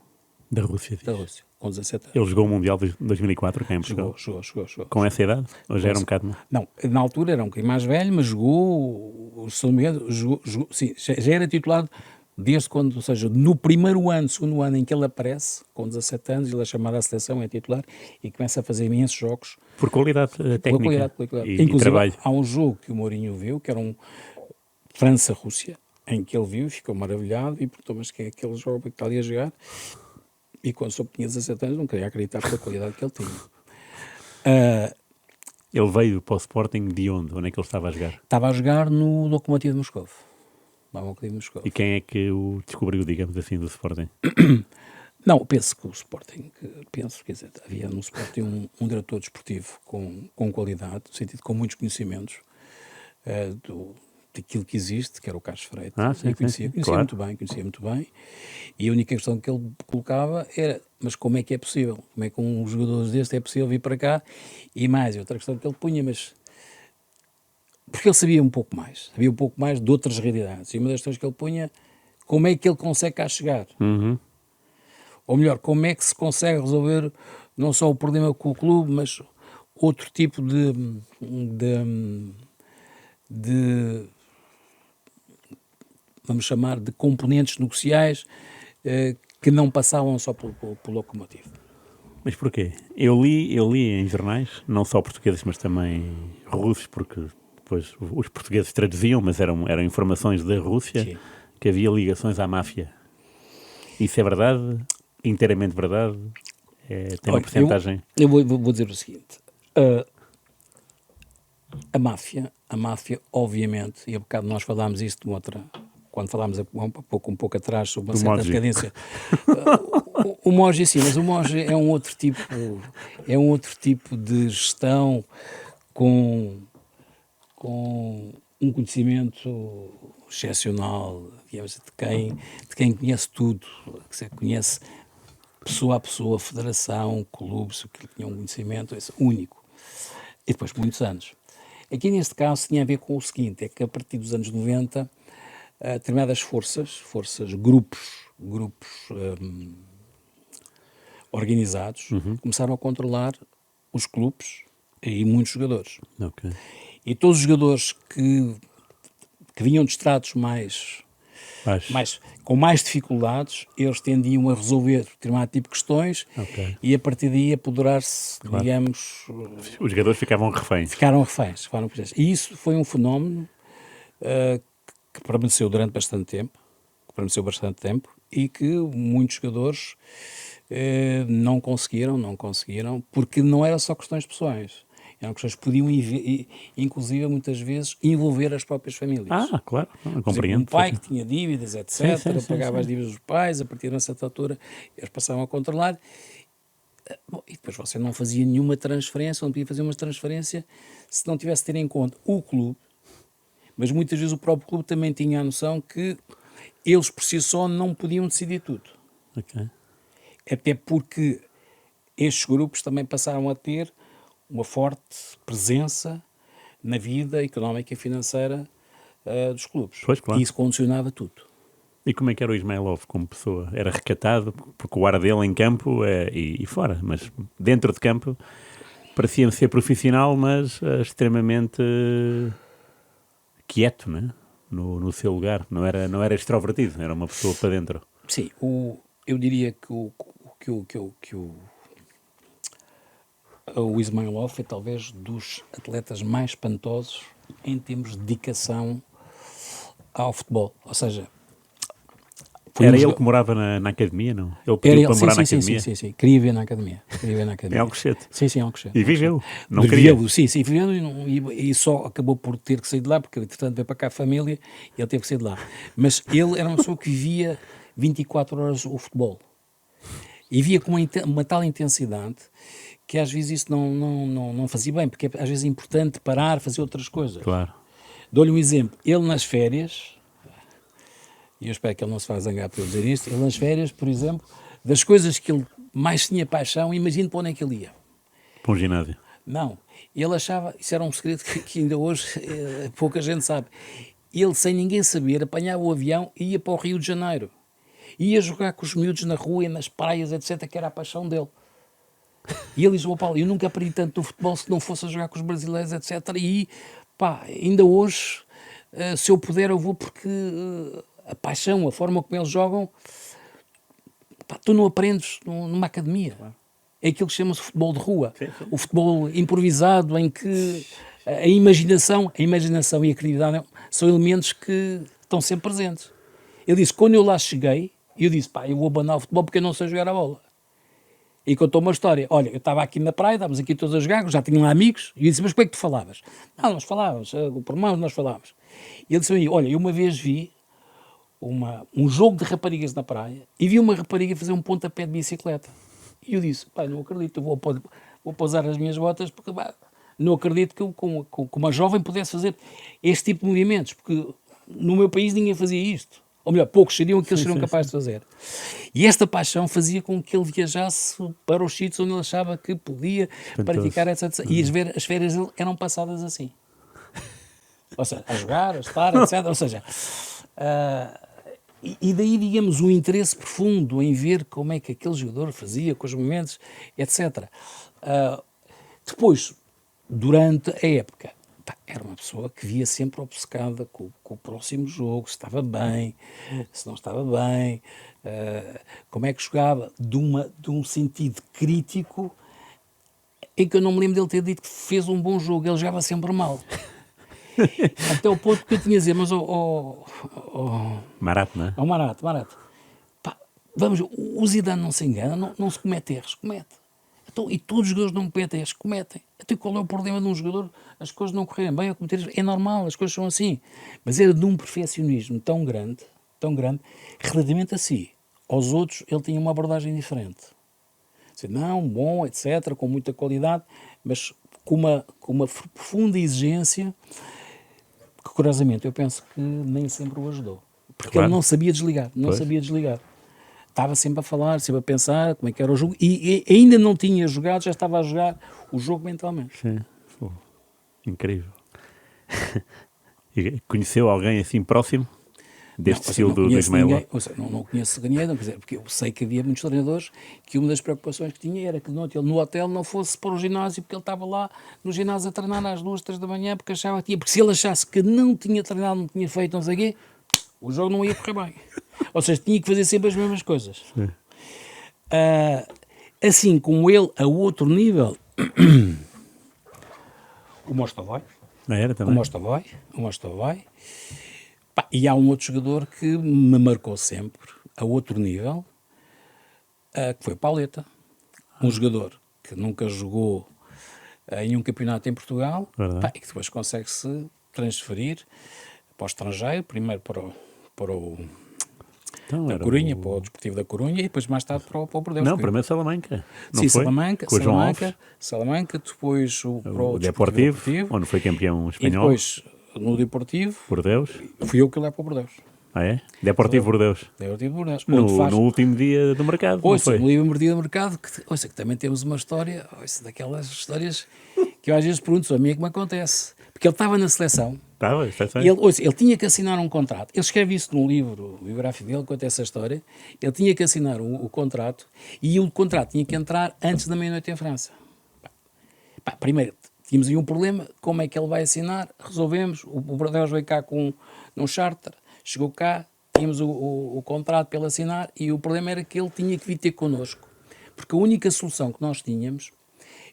Da Rússia. Da Rússia, com 17 anos. Ele jogou o Mundial de 2004, cá em Portugal. Jogou. Com essa idade? Ou já era um bocado? Não, na altura era um bocadinho mais velho, mas jogou, se não me engano, sim, já era titular desde quando, ou seja, no segundo ano em que ele aparece, com 17 anos, ele é chamado à seleção, é titular, e começa a fazer imensos jogos. Por qualidade técnica Pela qualidade. E inclusive, trabalho. há um jogo que o Mourinho viu, que era um França-Rússia, em que ele viu e ficou maravilhado e perguntou, mas quem é aquele jogo que está ali a jogar? E quando soube que tinha 17 anos, não queria acreditar pela qualidade que ele tinha. Ele veio para o Sporting de onde? Onde é que ele estava a jogar? Estava a jogar no Lokomotiv de Moscou. E quem é que o descobriu, digamos assim, do Sporting? Não, penso que o Sporting, quer dizer, havia no Sporting um diretor desportivo com qualidade, no sentido com muitos conhecimentos daquilo que existe, que era o Carlos Freitas. Sim, conhecia claro. muito bem, e a única questão que ele colocava era, mas como é que é possível? Como é que um jogador deste é possível vir para cá? E mais, outra questão que ele punha, mas porque ele sabia um pouco mais de outras realidades, e uma das questões que ele punha, como é que ele consegue cá chegar? Uhum. Ou melhor, como é que se consegue resolver não só o problema com o clube, mas outro tipo de vamos chamar de componentes negociais que não passavam só pelo Lokomotiv. Mas porquê? Eu li em jornais, não só portugueses, mas também russos, porque depois os portugueses traduziam, mas eram informações da Rússia, sim, que havia ligações à máfia. Isso é verdade? Inteiramente verdade? Tem uma porcentagem? Eu vou dizer o seguinte. A máfia, obviamente, e há bocado nós falámos isso quando falámos um pouco atrás sobre uma certa decadência. O Mogi, sim, mas o Mogi é um outro tipo de gestão com um conhecimento excepcional, digamos, de quem conhece tudo, que conhece pessoa a pessoa, federação, clubes, que tinha um conhecimento único. E depois muitos anos. Aqui neste caso tinha a ver com o seguinte, é que a partir dos anos 90, determinadas grupos organizados, começaram a controlar os clubes e muitos jogadores. Ok. E todos os jogadores que vinham de estratos com mais dificuldades, eles tendiam a resolver determinado tipo de questões e a partir daí apoderar-se, digamos... Os jogadores ficaram reféns. Ficaram reféns. E isso foi um fenómeno que permaneceu durante bastante tempo, e que muitos jogadores não conseguiram, porque não era só questões pessoais. Eram questões que podiam, inclusive, muitas vezes, envolver as próprias famílias. Claro, Por compreendo. exemplo, um pai que tinha dívidas, etc., Sim, pagava as dívidas dos pais, a partir de uma certa altura eles passavam a controlar. Bom, e depois você não fazia nenhuma transferência, não podia fazer uma transferência se não tivesse a ter em conta o clube, mas muitas vezes o próprio clube também tinha a noção que eles por si só não podiam decidir tudo. Ok. Até porque estes grupos também passaram a ter uma forte presença na vida económica e financeira dos clubes. Pois, claro. E isso condicionava tudo. E como é que era o Ismailov como pessoa? Era recatado, porque o ar dele em campo e fora, mas dentro de campo parecia ser profissional, mas extremamente quieto, né? No seu lugar. Não era extrovertido, era uma pessoa para dentro. Sim, eu diria que o Ismailov é talvez dos atletas mais espantosos em termos de dedicação ao futebol. Ou seja, era ele que morava na academia, não? Ele pediu para morar na academia? Sim. Queria ver na academia. Em Alcochete? Sim, Alcochete. E viveu? Não queria? Sim, viveu e só acabou por ter que sair de lá, porque entretanto veio para cá a família e ele teve que sair de lá. Mas ele era uma pessoa que vivia 24 horas o futebol. E via com uma tal intensidade que às vezes isso não fazia bem, porque às vezes é importante parar, fazer outras coisas. Claro. Dou-lhe um exemplo. Ele nas férias, e eu espero que ele não se vá zangar por eu dizer isto, ele nas férias, por exemplo, das coisas que ele mais tinha paixão, imagine para onde é que ele ia. Para um ginásio? Não. Ele achava, isso era um segredo que ainda hoje pouca gente sabe, ele, sem ninguém saber, apanhava o avião e ia para o Rio de Janeiro. Ia jogar com os miúdos na rua, nas praias, etc., que era a paixão dele. E ele diz: Paulo, eu nunca aprendi tanto no futebol se não fosse a jogar com os brasileiros, etc. E, ainda hoje, se eu puder, eu vou, porque a paixão, a forma como eles jogam, tu não aprendes numa academia. É aquilo que chama-se futebol de rua. Sim. O futebol improvisado, em que a imaginação e a criatividade são elementos que estão sempre presentes. Ele disse: quando eu lá cheguei, eu disse: eu vou abandonar o futebol porque eu não sei jogar a bola. E contou uma história. Olha, eu estava aqui na praia, estávamos aqui todos a jogar, já tinham lá amigos, e eu disse: mas como é que tu falavas? Não, nós falávamos, por mãos nós falávamos. E ele disse: olha, eu uma vez vi um jogo de raparigas na praia e vi uma rapariga fazer um pontapé de bicicleta. E eu disse: não acredito, eu vou pousar as minhas botas, porque não acredito que eu, com uma jovem, pudesse fazer este tipo de movimentos, porque no meu país ninguém fazia isto. Ou melhor, poucos seriam que eles seriam capazes de fazer. E esta paixão fazia com que ele viajasse para os sítios onde ele achava que podia praticar, etc. E as férias eram passadas assim. Ou seja, a jogar, a estar, etc. Ou seja, e daí, digamos, um interesse profundo em ver como é que aquele jogador fazia com os movimentos, etc. Depois, durante a época, era uma pessoa que via sempre obcecada com o próximo jogo, se estava bem, se não estava bem, como é que jogava, de um sentido crítico, em que eu não me lembro dele ter dito que fez um bom jogo, ele jogava sempre mal. Até o ponto que eu tinha a dizer: mas Marat, não é? Marat, vamos, o Zidane não se engana, não se comete erros, comete. Então, e todos os jogadores não cometem erros, cometem. Então, qual é o problema de um jogador? As coisas não correrem bem, ou cometer erros? É normal, as coisas são assim. Mas era de um perfeccionismo tão grande, relativamente a si. Aos outros, ele tinha uma abordagem diferente. Não, bom, etc., com muita qualidade, mas com uma profunda exigência que, curiosamente, eu penso que nem sempre o ajudou. Porque ele não sabia desligar, Estava sempre a falar, sempre a pensar como é que era o jogo, e ainda não tinha jogado, já estava a jogar o jogo mentalmente. Sim. Incrível. E conheceu alguém assim próximo deste Não, estilo não do conheço Ismael? ninguém, ou seja, não conheço ninguém, não, quer dizer, porque eu sei que havia muitos treinadores que uma das preocupações que tinha era que ele no hotel não fosse para o ginásio, porque ele estava lá no ginásio a treinar às 2, 3 da manhã, porque achava que tinha, porque se ele achasse que não tinha treinado, não tinha feito, não sei o quê, o jogo não ia correr bem. Ou seja, tinha que fazer sempre as mesmas coisas. Assim como ele, a outro nível, o Mostovoi. Era O também? Mostovoi. Pá, e há um outro jogador que me marcou sempre, a outro nível, que foi o Pauleta. Um jogador que nunca jogou em um campeonato em Portugal, Verdade. pá, e que depois consegue-se transferir para o estrangeiro, primeiro para o Então, da era Corunha, para o Desportivo da Corunha, e depois mais tarde para o Bordeaux. Não, primeiro Salamanca. Não Sim, foi? Salamanca, Com o João Alves, Salamanca, depois para o o Deportivo, Desportivo, onde foi campeão e espanhol, depois no Deportivo, Bordeus. fui eu que levo para o Bordeaux. Ah, é? Deportivo Bordeus. Deportivo Bordeaux, onde No, faz... no último dia do mercado, não Ouça, foi? no livro Mordida do Mercado, que também temos uma história, daquelas histórias que eu às vezes pergunto, a mim é que me acontece. Porque ele estava na seleção, Estava, está e ele tinha que assinar um contrato. Ele escreve isso num livro biográfico dele, conta essa história. Ele tinha que assinar o contrato, e o contrato tinha que entrar antes da meia-noite em França. Primeiro, tínhamos aí um problema, como é que ele vai assinar? Resolvemos, o Bordeaux veio cá com um charter, chegou cá, tínhamos o contrato para ele assinar, e o problema era que ele tinha que vir ter connosco, porque a única solução que nós tínhamos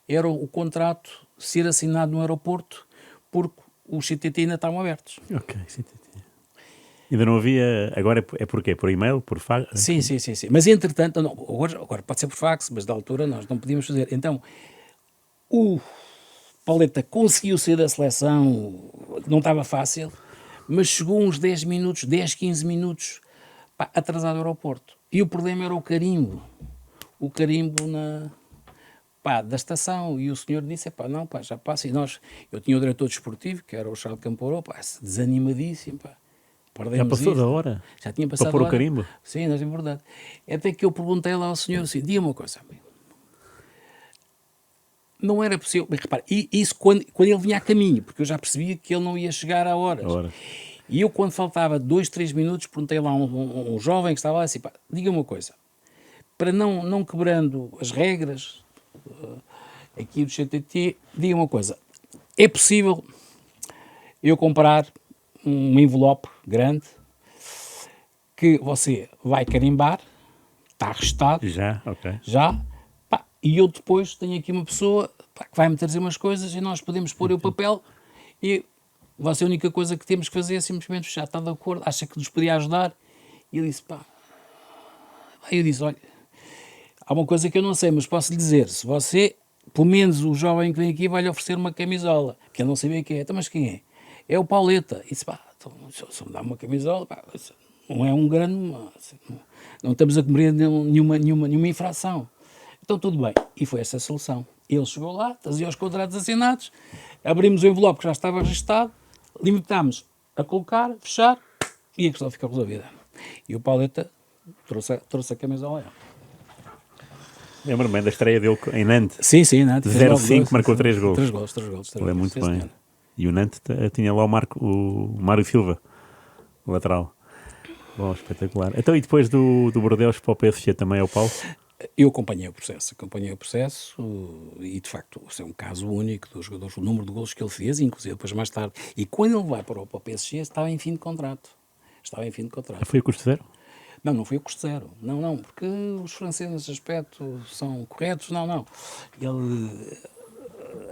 era o contrato ser assinado no aeroporto, porque os CTT ainda estavam abertos. Ok, sim. Ainda não havia. Agora é porquê? Por e-mail? Por fax? Sim. Mas entretanto, não, agora pode ser por fax, mas da altura nós não podíamos fazer. Então, o Pauleta conseguiu sair da seleção, não estava fácil, mas chegou uns 10 minutos, 10, 15 minutos atrasado ao aeroporto. E o problema era o carimbo da estação. E o senhor disse, não, já passa. E eu tinha o diretor desportivo, que era o Charles Camporó, desanimadíssimo, Já passou da hora? Já tinha passado para pôr a hora. O carimbo? Sim, é verdade. Até que eu perguntei lá ao senhor assim, diga uma coisa, amigo. Não era possível, mas repare, isso quando ele vinha a caminho, porque eu já percebia que ele não ia chegar a horas. E eu, quando faltava 2, 3 minutos, perguntei lá a um jovem que estava lá assim, diga uma coisa, para não quebrando as regras aqui do CTT, diga uma coisa, é possível eu comprar um envelope grande que você vai carimbar, está registado, Já, ok. e eu depois tenho aqui uma pessoa que vai-me trazer umas coisas e nós podemos pôr o papel e você a única coisa que temos que fazer é simplesmente já está de acordo, acha que nos podia ajudar? E ele disse, Aí eu disse, olha, há uma coisa que eu não sei, mas posso lhe dizer, se você, pelo menos o jovem que vem aqui vai lhe oferecer uma camisola, que ele não sabia quem é, então, mas quem é? É o Pauleta. E disse, então, se me dá uma camisola, não é um grande, não estamos a cometer nenhuma infração. Então tudo bem, e foi essa a solução. Ele chegou lá, trazia os contratos assinados, abrimos o envelope que já estava registado, limitámos a colocar, fechar, e a questão ficou resolvida. E o Pauleta trouxe a camisola. Lembro-me da estreia dele em Nantes. Sim, Nantes. 0-5, marcou 3 gols. 3 gols. Ele é muito sim, bem. Senhora. E o Nantes tinha lá o Mário Silva, o lateral. Bom, espetacular. Então, e depois do Bordeaux para o PSG também é o Paulo? Eu acompanhei o processo e, de facto, isso é um caso único dos jogadores, o número de golos que ele fez, inclusive depois mais tarde. E quando ele vai para o PSG, estava em fim de contrato. Foi a custo zero? Não foi a custo zero. Não, porque os franceses nesse aspecto são corretos. Não. Ele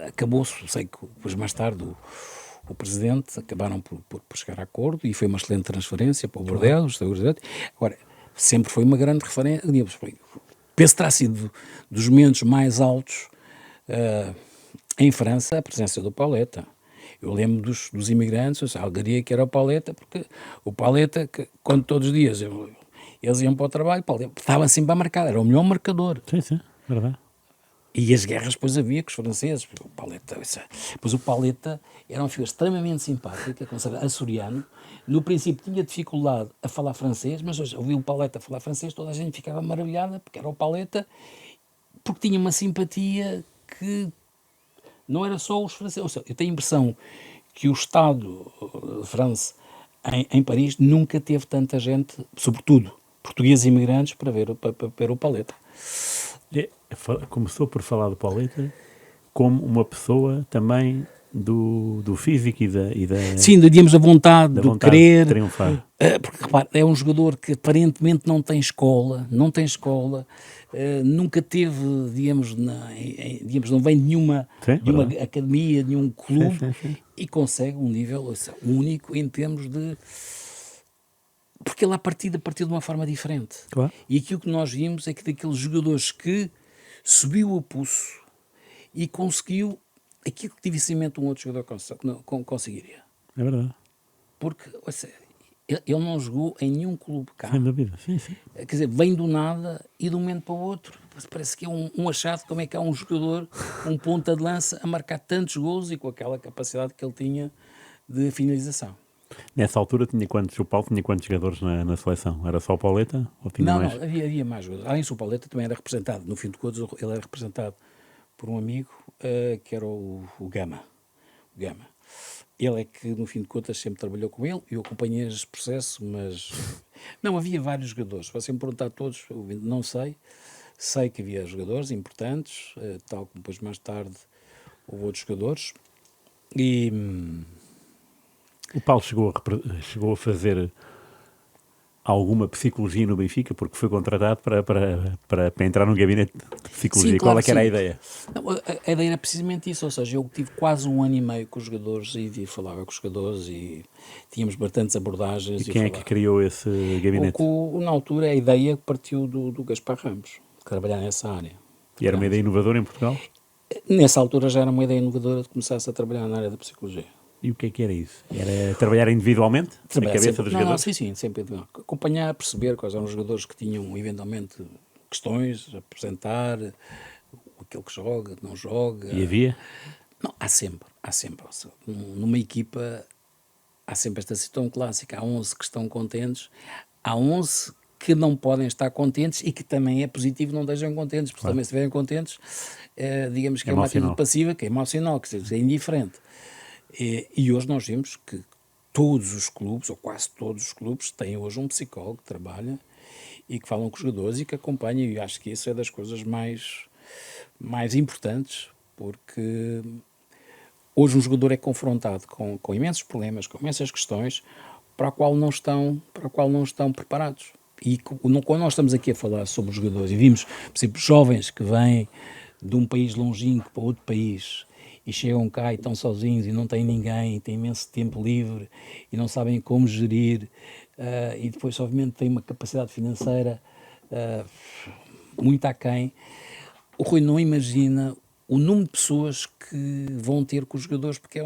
acabou-se, sei que depois mais tarde o presidente acabaram por chegar a acordo e foi uma excelente transferência para o Bordeaux. Agora, sempre foi uma grande referência. Penso que terá sido dos momentos mais altos em França a presença do Pauleta. Eu lembro dos imigrantes, a Algaria que era o Pauleta, porque o Pauleta, quando todos os dias eles iam para o trabalho, estava sempre a marcar, era o melhor marcador. Sim, verdade. E as guerras depois havia com os franceses. O Pauleta era uma figura extremamente simpática, açoriano. No princípio tinha dificuldade a falar francês, mas hoje ouvi o Pauleta falar francês, toda a gente ficava maravilhada, porque era o Pauleta, porque tinha uma simpatia que não era só os franceses. Eu tenho a impressão que o Estado de França em Paris nunca teve tanta gente, sobretudo portugueses imigrantes, para ver o Paleta. Começou por falar do Pauleta como uma pessoa também do físico e da Sim, digamos, a vontade da de vontade querer. de triunfar. Porque, repare, é um jogador que aparentemente não tem escola, nunca teve, digamos, não vem de nenhuma Sim, academia, de nenhum clube, sim. e consegue um nível único em termos de... Porque ele, à partida, partiu de uma forma diferente. Claro. E aquilo que nós vimos é que daqueles jogadores que subiu a pulso e conseguiu aquilo que dificilmente um outro jogador conseguiria. É verdade. Porque, ou seja, ele não jogou em nenhum clube cá. Sem dúvida, sim. Quer dizer, vem do nada e de um momento para o outro. Parece que é um achado como é que há um jogador, um ponta de lança, a marcar tantos golos e com aquela capacidade que ele tinha de finalização. Nessa altura o Paulo tinha quantos jogadores na seleção? Era só o Pauleta? Ou tinha Não, mais? havia mais jogadores. Além do Pauleta também era representado, no fim de contas, ele era representado por um amigo que era o Gama. Ele é que, no fim de contas, sempre trabalhou com ele. Eu acompanhei esse processo, mas... Não, havia vários jogadores. Se você me perguntar todos, eu não sei. Sei que havia jogadores importantes, tal como depois mais tarde houve outros jogadores. E... O Paulo chegou a fazer alguma psicologia no Benfica, porque foi contratado para entrar no gabinete de psicologia. Sim, Qual claro é que era a sim. ideia? Não, a ideia era precisamente isso, ou seja, eu tive quase 1 ano e meio com os jogadores e falava com os jogadores e tínhamos bastantes abordagens. E quem é que criou esse gabinete? Na altura, a ideia partiu do Gaspar Ramos, de trabalhar nessa área. E era uma ideia inovadora em Portugal? Nessa altura já era uma ideia inovadora de começar-se a trabalhar na área da psicologia. E o que é que era isso? Era trabalhar individualmente? Na cabeça sempre, dos jogadores? Sim, sempre. Acompanhar, perceber quais eram os jogadores que tinham, eventualmente, questões, apresentar, aquele que joga, que não joga. E havia? Não, há sempre. Ou seja, numa equipa, há sempre esta situação clássica. Há 11 que estão contentes, há 11 que não podem estar contentes e que também é positivo não estejam contentes, porque também se estiverem contentes, digamos que é uma atitude passiva, que é emocional, que é indiferente. E hoje nós vimos que todos os clubes, ou quase todos os clubes, têm hoje um psicólogo que trabalha e que falam com os jogadores e que acompanha, e acho que isso é das coisas mais importantes, porque hoje um jogador é confrontado com imensos problemas, com imensas questões, para a qual não estão preparados. E quando nós estamos aqui a falar sobre os jogadores e vimos, por exemplo, jovens que vêm de um país longínquo para outro país e chegam cá e estão sozinhos e não têm ninguém, têm imenso tempo livre e não sabem como gerir, e depois obviamente têm uma capacidade financeira muito aquém. O Rui não imagina o número de pessoas que vão ter com os jogadores, porque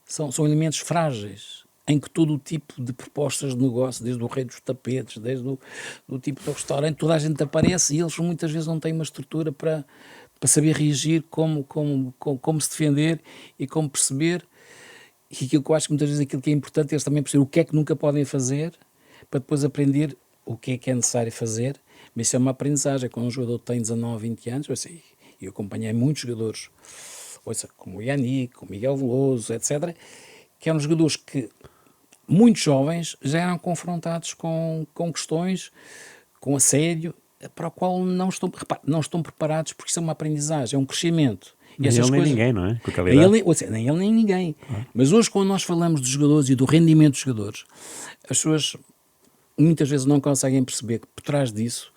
são elementos frágeis, em que todo o tipo de propostas de negócio, desde o rei dos tapetes, desde o tipo de restaurante, toda a gente aparece e eles muitas vezes não têm uma estrutura para saber reagir, como se defender e como perceber. E aquilo que eu acho que muitas vezes aquilo que é importante é eles também perceber o que é que nunca podem fazer, para depois aprender o que é necessário fazer. Mas isso é uma aprendizagem. Quando um jogador tem 19, 20 anos, eu acompanhei muitos jogadores, como o Yannick, como o Miguel Veloso, etc., que eram jogadores que, muito jovens, já eram confrontados com questões, com assédio, para o qual não estão preparados, porque isso é uma aprendizagem, é um crescimento. Nem ele nem ninguém, não é? Com a nem ele nem ninguém. Mas hoje, quando nós falamos dos jogadores e do rendimento dos jogadores, as pessoas muitas vezes não conseguem perceber que por trás disso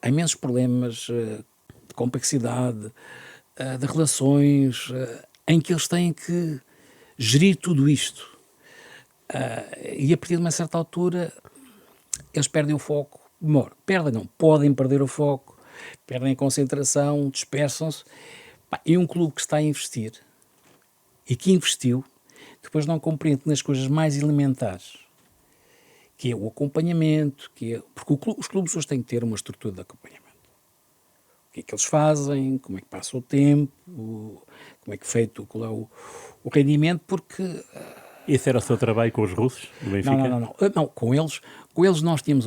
há imensos problemas de complexidade, de relações, em que eles têm que gerir tudo isto. E a partir de uma certa altura eles perdem o foco. Podem perder o foco, perdem a concentração, dispersam-se. E um clube que está a investir e que investiu, depois não compreende nas coisas mais elementares, que é o acompanhamento, porque os clubes hoje têm que ter uma estrutura de acompanhamento. O que é que eles fazem, como é que passa o tempo, como é que é feito, qual é o rendimento, porque... Esse era o seu trabalho com os russos do Benfica? Não, com eles nós tínhamos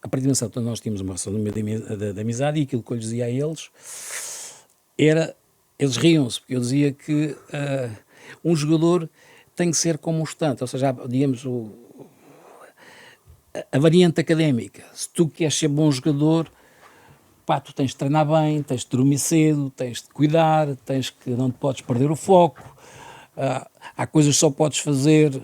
a partir de uma certa altura nós tínhamos uma relação de amizade, e aquilo que eu lhes dizia a eles era, eles riam-se, porque eu dizia que um jogador tem que ser como um estudante, ou seja, digamos, a variante académica. Se tu queres ser bom jogador, pá, tu tens de treinar bem, tens de dormir cedo, tens de cuidar, não te podes perder o foco. Há coisas que só podes fazer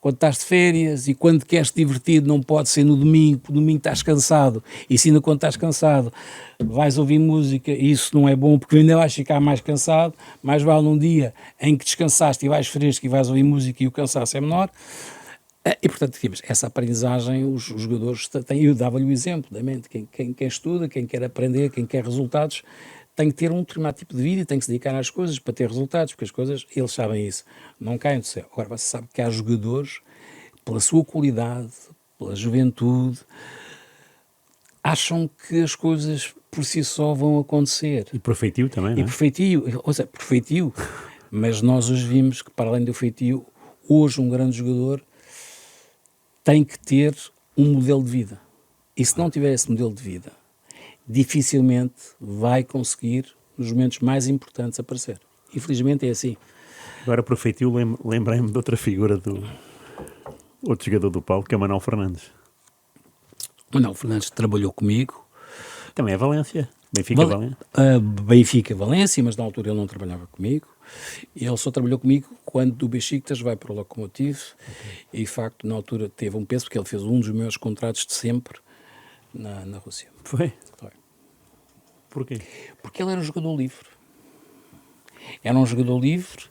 quando estás de férias, e quando queres te divertir não pode ser no domingo, porque no domingo estás cansado, e se ainda quando estás cansado vais ouvir música, e isso não é bom, porque ainda vais ficar mais cansado. Mais vale num dia em que descansaste e vais fresco e vais ouvir música e o cansaço é menor. E, portanto, essa aprendizagem, os jogadores têm. Eu dava-lhe o exemplo da mente. Quem estuda, quem quer aprender, quem quer resultados, tem que ter um determinado tipo de vida e tem que se dedicar às coisas para ter resultados, porque as coisas, eles sabem isso, não caem do céu. Agora, você sabe que há jogadores, pela sua qualidade, pela juventude, acham que as coisas por si só vão acontecer. E por feitio também, não é? E por feitio, ou seja, por feitio, mas nós hoje vimos que, para além do feitio, hoje um grande jogador tem que ter um modelo de vida. E se não tiver esse modelo de vida, dificilmente vai conseguir, nos momentos mais importantes, aparecer. Infelizmente é assim. Agora, por feitio, lembrei-me de outra figura outro jogador do Paulo, que é Manuel Fernandes. Manuel Fernandes trabalhou comigo. Também é Valência. Benfica-Valência. Benfica-Valência, mas na altura ele não trabalhava comigo. Ele só trabalhou comigo quando do Besiktas vai para o Lokomotiv. E, de facto, na altura teve um peso, porque ele fez um dos meus contratos de sempre na Rússia. Foi? Foi. Porquê? Porque ele era um jogador livre. Era um jogador livre,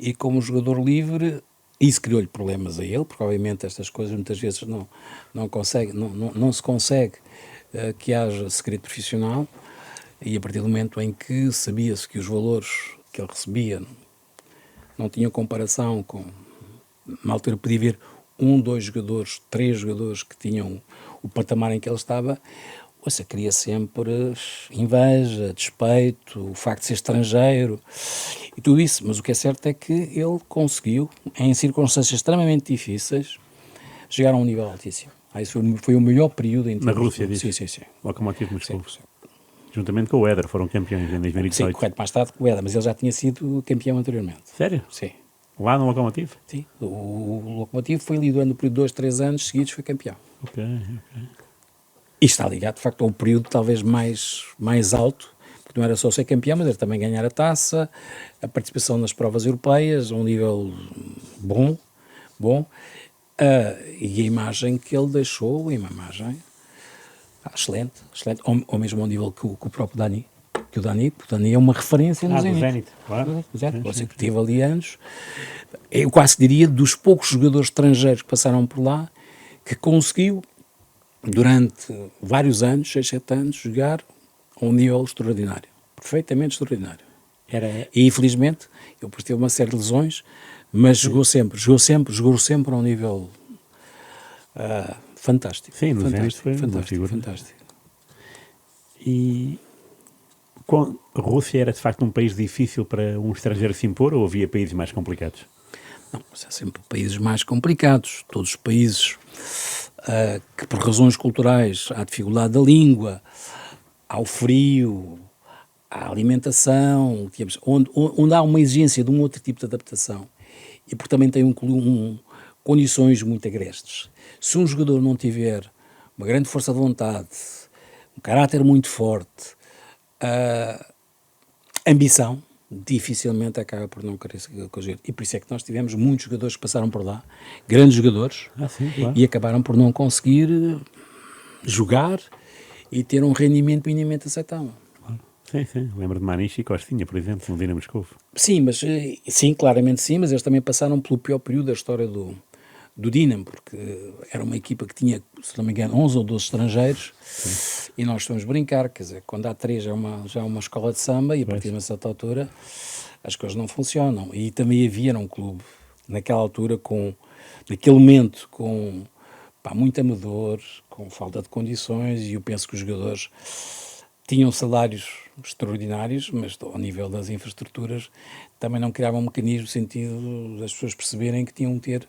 e como jogador livre, isso criou-lhe problemas a ele, porque obviamente estas coisas muitas vezes não se consegue que haja segredo profissional, e a partir do momento em que sabia-se que os valores que ele recebia não tinham comparação com... Na altura podia haver 1, 2 jogadores, 3 jogadores que tinham o patamar em que ele estava. Você cria sempre inveja, despeito, o facto de ser estrangeiro e tudo isso. Mas o que é certo é que ele conseguiu, em circunstâncias extremamente difíceis, chegar a um nível altíssimo. Isso foi o melhor período em Na Rússia, disse? Sim. Lokomotiv Moscou. Juntamente com o Éder, foram campeões em 2018. Sim, correto, mais tarde com o Éder, mas ele já tinha sido campeão anteriormente. Sério? Sim. Lá no Lokomotiv? Sim. O Lokomotiv foi ali durante o período de 2, 3 anos seguidos, foi campeão. Ok. E está ligado, de facto, a um período talvez mais alto, porque não era só ser campeão, mas era também ganhar a taça, a participação nas provas europeias, a um nível bom, e a imagem que ele deixou, uma imagem excelente, ao mesmo nível que o próprio Dani, porque o Dani é uma referência no Zenit, claro. Você que teve ali anos, eu quase diria, dos poucos jogadores estrangeiros que passaram por lá, que conseguiu, durante vários anos, 6, 7 anos, jogar a um nível extraordinário, perfeitamente extraordinário. E infelizmente, ele depois teve uma série de lesões, mas jogou sempre a um nível fantástico. Sim, no Zenit foi fantástico. E a Rússia era de facto um país difícil para um estrangeiro se impor, ou havia países mais complicados? Não, há sempre países mais complicados. Todos os países que por razões culturais há dificuldade da língua, há o frio, há a alimentação, digamos, onde há uma exigência de um outro tipo de adaptação, e porque também tem condições muito agrestes. Se um jogador não tiver uma grande força de vontade, um caráter muito forte, ambição, dificilmente acaba por não querer conseguir. E por isso é que nós tivemos muitos jogadores que passaram por lá, grandes jogadores, sim, claro. E acabaram por não conseguir jogar e ter um rendimento minimamente aceitável. Sim. Lembro de Maniche e Costinha, por exemplo, no Dinamo Moscou. Sim, claramente sim, mas eles também passaram pelo pior período da história do Dinamo, porque era uma equipa que tinha, se não me engano, 11 ou 12 estrangeiros. Sim. E nós estamos a brincar, quer dizer, quando há 3 já é uma escola de samba, e a partir de uma certa altura as coisas não funcionam. E também havia um clube, naquela altura, naquele momento, com muito amador, com falta de condições, e eu penso que os jogadores tinham salários extraordinários, mas ao nível das infraestruturas também não criavam um mecanismo no sentido das pessoas perceberem que tinham que ter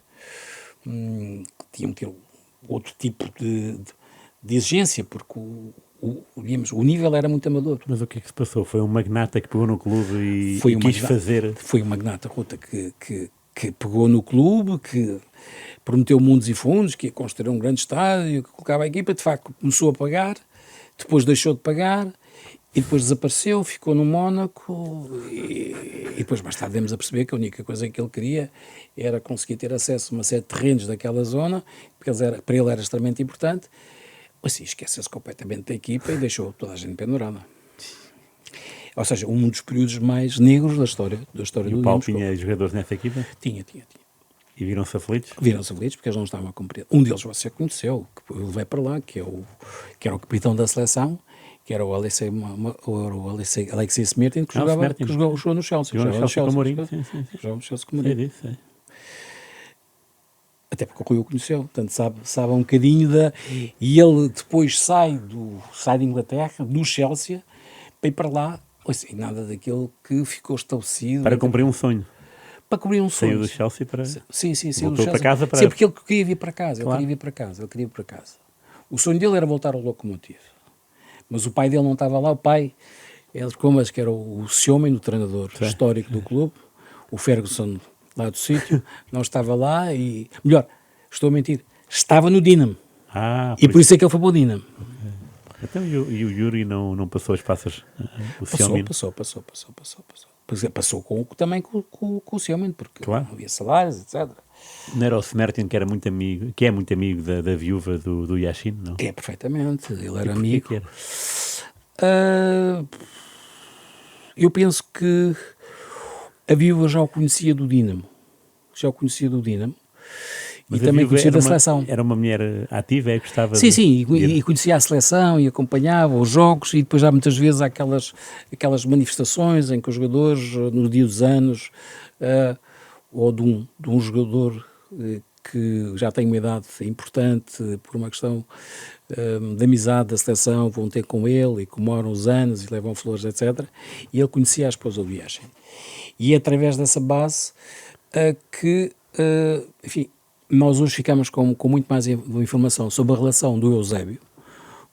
outro tipo de exigência, porque o nível era muito amador. Mas o que é que se passou? Foi um magnata que pegou no clube e quis fazer... Foi um magnata, Ruta, que que pegou no clube, que prometeu mundos e fundos, que ia construir um grande estádio, que colocava a equipa, de facto começou a pagar, depois deixou de pagar, e depois desapareceu, ficou no Mónaco, e depois mais tarde demos a perceber que a única coisa que ele queria era conseguir ter acesso a uma série de terrenos daquela zona, porque para ele era extremamente importante, assim, esqueceu-se completamente da equipa e deixou toda a gente pendurada. Ou seja, um dos períodos mais negros da história E do o Paulo Dinamo. tinha jogadores nessa equipa? Tinha. E viram-se aflitos? Viram-se aflitos porque eles não estavam a cumprir. Um deles você conheceu, que eu levei para lá, que era o capitão da seleção, que era o Alexei Smirtin, que jogou no Chelsea. Jogou no Chelsea com o Mourinho. Sim. Jogou no Chelsea com o Sei Mourinho. disso, Até porque o Rui o conheceu, portanto sabe um bocadinho da... E ele depois sai de Inglaterra, do Chelsea, para ir para lá, assim, nada daquilo que ficou estabelecido. Para cumprir um sonho. Para cobrir um sonho. Saiu do Chelsea para... Sim, voltou para casa para... Sim, porque ele queria vir para casa, Claro. ele queria vir para casa. O sonho dele era voltar ao Lokomotiv. Mas o pai dele não estava lá, o pai, que era o Seomen, o treinador histórico do clube, o Ferguson lá do sítio, não estava lá e... Melhor, estou a mentir, estava no Dinamo. E por isso é que ele foi para o Dinamo. Então, e o Yuri não passou as passas? O Seomin? Passou. Passou também com o Seomen, porque Claro. não havia salários, etc. Não era o Smertin que era muito amigo, que é muito amigo da viúva do Yashin, não? É, perfeitamente, ele era E porquê amigo. que era? Eu penso que a viúva já o conhecia do Dinamo. Mas E a também viúva conhecia era da uma- seleção. Era uma mulher ativa, gostava Sim, de... sim, de ir. e conhecia a seleção e acompanhava os jogos e depois há muitas vezes aquelas manifestações em que os jogadores, no dia dos anos, ou de um jogador que já tem uma idade importante por uma questão de amizade da seleção, vão ter com ele e comemoram os anos e levam flores, etc. E ele conhecia a esposa do Yashin. E é através dessa base que, enfim, nós hoje ficamos com muito mais informação sobre a relação do Eusébio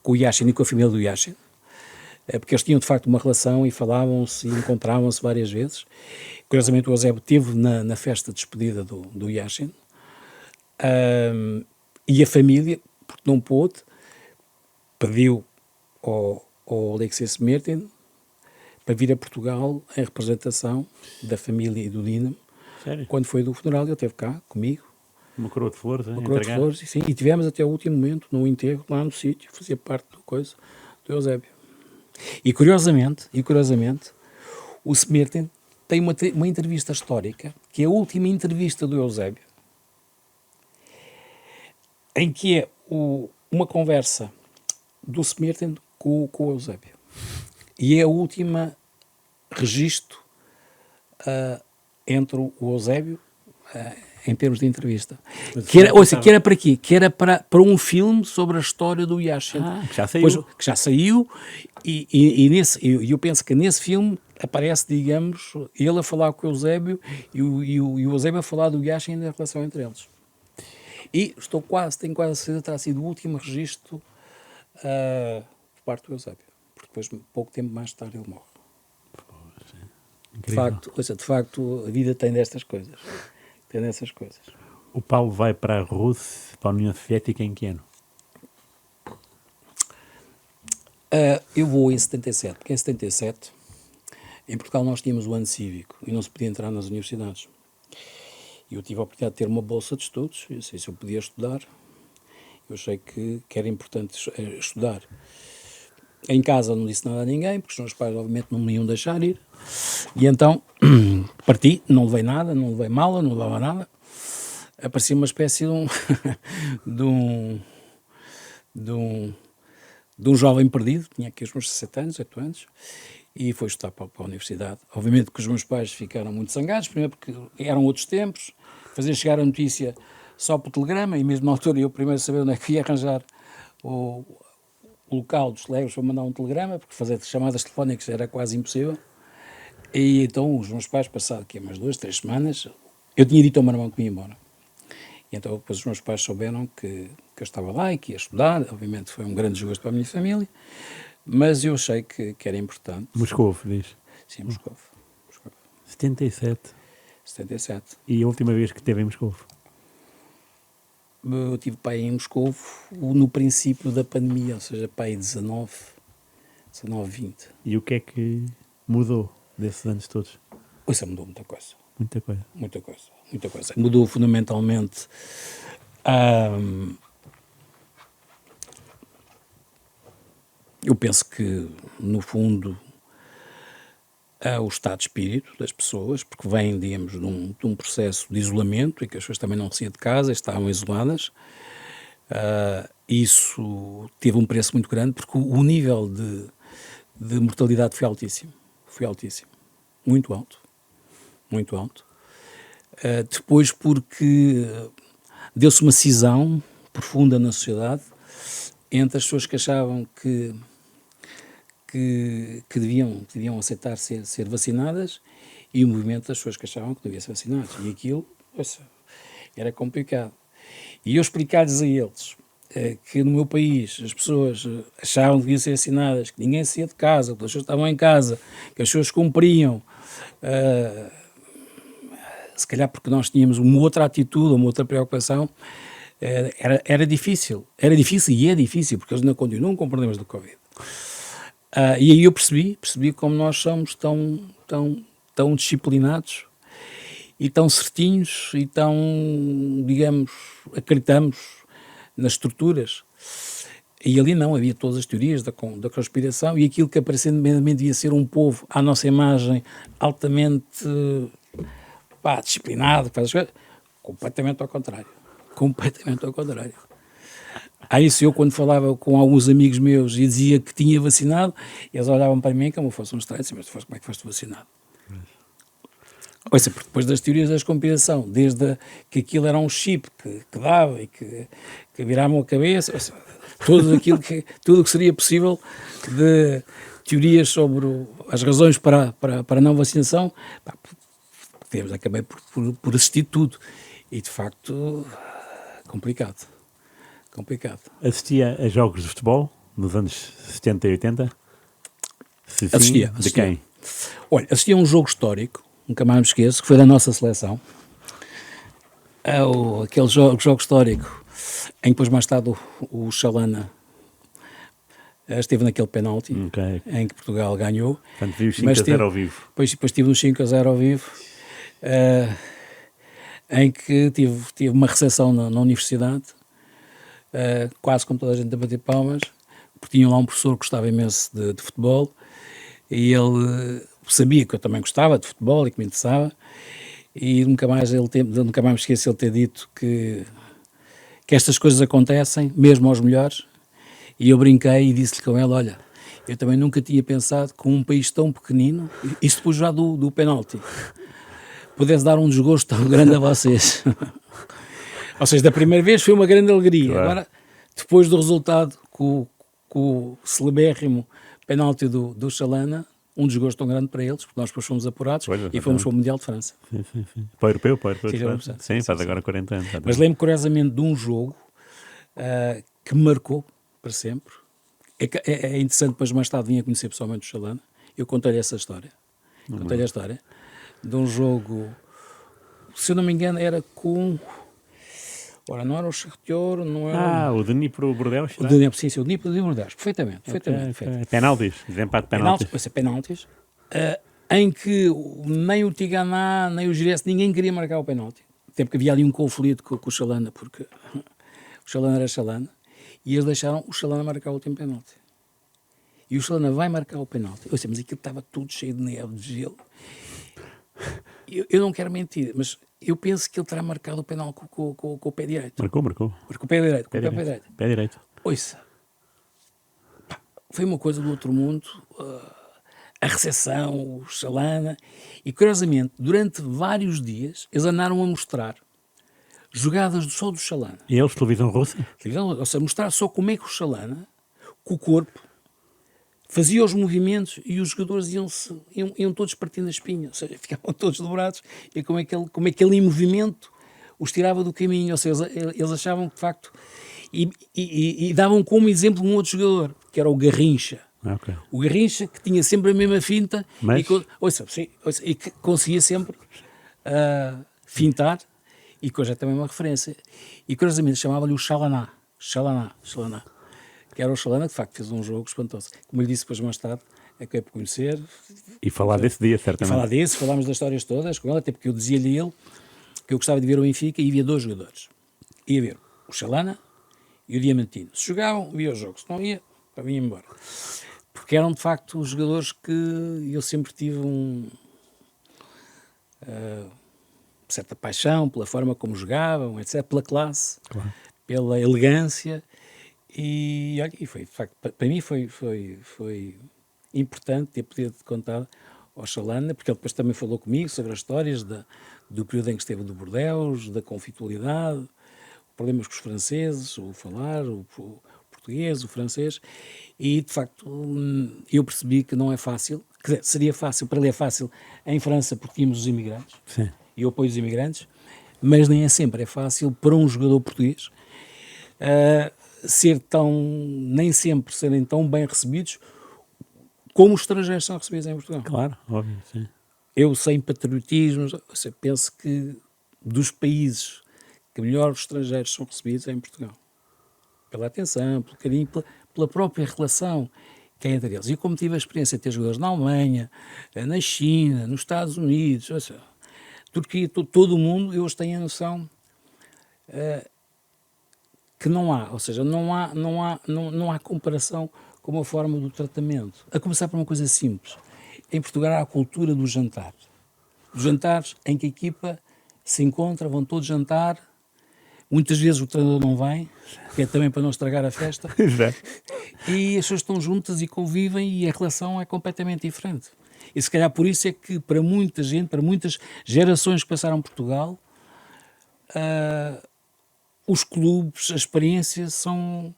com o Yashin e com a família do Yashin, porque eles tinham de facto uma relação e falavam-se e encontravam-se várias vezes. Curiosamente o Eusébio esteve na festa de despedida do Yashin, e a família, porque não pôde, pediu ao Alexei Smirtin para vir a Portugal em representação da família e do Dinamo. Sério? Quando foi do funeral, ele esteve cá comigo, Uma coroa de flores, uma coroa de entregar? flores, e tivemos até o último momento no enterro, lá no sítio, fazia parte do Eusébio. E curiosamente, o Smirtin tem uma entrevista histórica, que é a última entrevista do Eusébio, em que é uma conversa do Smirtin com o Eusébio. E é o último registro entre o Eusébio em termos de entrevista. Que era para quê? Que era para um filme sobre a história do Yashin. Que já saiu. Que já saiu, e eu penso que nesse filme aparece, digamos, ele a falar com o Eusébio e o Eusébio a falar do Yashin da relação entre eles. E tenho quase a certeza que terá sido o último registro por parte do Eusébio. Porque depois, pouco tempo mais tarde, ele morre. De facto, a vida tem destas coisas. O Paulo vai para a Rússia, para a União Soviética, em que ano? Eu vou em 77, porque em 77, em Portugal nós tínhamos o ano cívico e não se podia entrar nas universidades. E eu tive a oportunidade de ter uma bolsa de estudos, eu sei se eu podia estudar, eu achei que era importante estudar. Em casa não disse nada a ninguém, porque os meus pais obviamente não me iam deixar ir, e então parti, não levei nada, não levei mala, não levava nada, aparecia uma espécie de um jovem perdido, tinha aqui os meus 17 anos, 8 anos, e foi estudar para a universidade. Obviamente que os meus pais ficaram muito zangados, primeiro porque eram outros tempos, fazer chegar a notícia só por telegrama, e mesmo na altura eu primeiro sabia onde é que ia arranjar o local dos colegas para mandar um telegrama, porque fazer chamadas telefónicas era quase impossível. E então os meus pais, passado aqui umas 2, 3 semanas, eu tinha dito ao meu irmão que me ia embora. E então depois os meus pais souberam que eu estava lá e que ia estudar. Obviamente foi um grande desgosto para a minha família, mas eu achei que era importante. Moscovo, diz. Sim, Moscou. 77. 77. E a última vez que esteve em Moscou? Eu tive pai em Moscou no princípio da pandemia, ou seja, pai 19, 20. E o que é que mudou desses anos todos? Isso mudou muita coisa. Muita coisa. Muita coisa, muita coisa. Mudou fundamentalmente eu penso que, no fundo, o estado de espírito das pessoas, porque vêm, digamos, de um processo de isolamento em que as pessoas também não saíam de casa, estavam isoladas. Isso teve um preço muito grande, porque o nível de mortalidade foi altíssimo. Foi altíssimo. Muito alto. Muito alto. Depois porque deu-se uma cisão profunda na sociedade entre as pessoas que achavam que deviam aceitar ser vacinadas e o movimento das pessoas que achavam que deviam ser vacinadas. E aquilo, era complicado. E eu explicar-lhes a eles que no meu país as pessoas achavam que deviam ser vacinadas, que ninguém saía de casa, que as pessoas estavam em casa, que as pessoas cumpriam, se calhar porque nós tínhamos uma outra atitude, uma outra preocupação, era difícil. Era difícil e é difícil, porque eles ainda continuam com problemas do Covid. E aí eu percebi como nós somos tão disciplinados e tão certinhos e tão, digamos, acreditamos nas estruturas. E ali não, havia todas as teorias da conspiração e aquilo que aparentemente devia ser um povo à nossa imagem altamente disciplinado, faz as coisas, completamente ao contrário. Completamente ao contrário. Isso eu, quando falava com alguns amigos meus e dizia que tinha vacinado, eles olhavam para mim como fosse um estranho, mas como é que foste vacinado? Porque depois das teorias da conspiração, desde que aquilo era um chip que dava e que viravam a cabeça, tudo o que seria possível de teorias sobre as razões para a não vacinação, acabei por assistir tudo. E, de facto, complicado. Assistia a jogos de futebol nos anos 70 e 80? Se sim, Assistia. De quem? Olha, assistia a um jogo histórico, nunca mais me esqueço, que foi da nossa seleção. Aquele jogo histórico em que depois mais tarde o Chalana esteve naquele penalti em que Portugal ganhou. Portanto, vi os 5-0 ao vivo. Depois tive uns 5-0 ao vivo, em que tive uma recepção na universidade, quase com toda a gente a bater palmas, porque tinha lá um professor que gostava imenso de futebol e ele sabia que eu também gostava de futebol e que me interessava, e nunca mais me esqueço ele ter dito que estas coisas acontecem mesmo aos melhores, e eu brinquei e disse-lhe com ele: olha, eu também nunca tinha pensado que um país tão pequenino, isto depois já do penalti, pudesse dar um desgosto tão grande a vocês. Ou seja, da primeira vez foi uma grande alegria. Claro. Agora, depois do resultado com o celebérrimo penalti do Chalana, um desgosto tão grande para eles, porque nós depois fomos apurados e fomos para o Mundial de França. Sim. Para o europeu. Sim, faz agora 40 anos. Mas lembro curiosamente de um jogo que me marcou para sempre. É interessante, depois mais tarde vim a conhecer pessoalmente o Chalana. Eu contei-lhe essa história. Contei-lhe a história de um jogo, se eu não me engano, era com... Ora, não era o Shakhtar, não era... o Dnipro-Bordeaux? O Dnipro-Bordeaux, perfeitamente. Penaltis, desempate penaltis. Penaltis, em que nem o Tigana, nem o Giresse, ninguém queria marcar o penalti. Até porque havia ali um conflito com o Chalana, porque o Chalana era Chalana, e eles deixaram o Chalana marcar o último penalti. E o Chalana vai marcar o penalti. Eu sei, mas aquilo estava tudo cheio de neve, de gelo. Eu não quero mentir, mas eu penso que ele terá marcado o penal com o pé direito. Marcou. Marcou o pé direito. Pé direito. Ouça, foi uma coisa do outro mundo, a recepção, o Chalana, e curiosamente, durante vários dias, eles andaram a mostrar jogadas só do Chalana. E eles, televisão russa? Ou seja, mostrar só como é que o Chalana, com o corpo, fazia os movimentos e os jogadores iam todos partindo a espinha, ou seja, ficavam todos dobrados, e como é que ele em movimento os tirava do caminho, ou seja, eles achavam que de facto, e davam como exemplo um outro jogador, que era o Garrincha. Okay. O Garrincha, que tinha sempre a mesma finta, mas... e que conseguia sempre fintar, e que hoje é também uma referência. E curiosamente chamava-lhe o Xalaná, que era o Xalana, que de facto fez um jogo espantoso. Como eu lhe disse depois mais tarde, acabei por conhecer. E falar desse dia, certamente. Falámos das histórias todas com ele, até porque eu dizia-lhe a ele que eu gostava de ver o Benfica e via 2 jogadores. Ia ver o Xalana e o Diamantino. Se jogavam, via o jogo. Se não ia, vinha embora. Porque eram de facto os jogadores que eu sempre tive certa paixão pela forma como jogavam, etc., pela classe, claro, pela elegância. E olha, foi, de facto, para mim foi importante ter podido contar ao Xalana, porque ele depois também falou comigo sobre as histórias do período em que esteve do Bordeus, da conflitualidade, problemas com os franceses, o falar, o português, o francês, e de facto eu percebi que não é fácil, quer dizer, seria fácil, para ele é fácil em França porque tínhamos os imigrantes, sim, e eu apoio os imigrantes, mas nem sempre é fácil para um jogador português nem sempre serem tão bem recebidos como os estrangeiros são recebidos em Portugal. Claro, óbvio, sim. Eu, sem patriotismo, penso que dos países que melhor os estrangeiros são recebidos é em Portugal. Pela atenção, pelo carinho, pela própria relação que é entre eles. E como tive a experiência de ter jogadores na Alemanha, na China, nos Estados Unidos, Turquia, todo o mundo, eu hoje tenho a noção que não há comparação com a forma do tratamento. A começar por uma coisa simples. Em Portugal há a cultura do jantar. Dos jantares em que a equipa se encontra, vão todos jantar. Muitas vezes o treinador não vem, que é também para não estragar a festa. E as pessoas estão juntas e convivem e a relação é completamente diferente. E se calhar por isso é que para muita gente, para muitas gerações que passaram por Portugal, os clubes, a experiência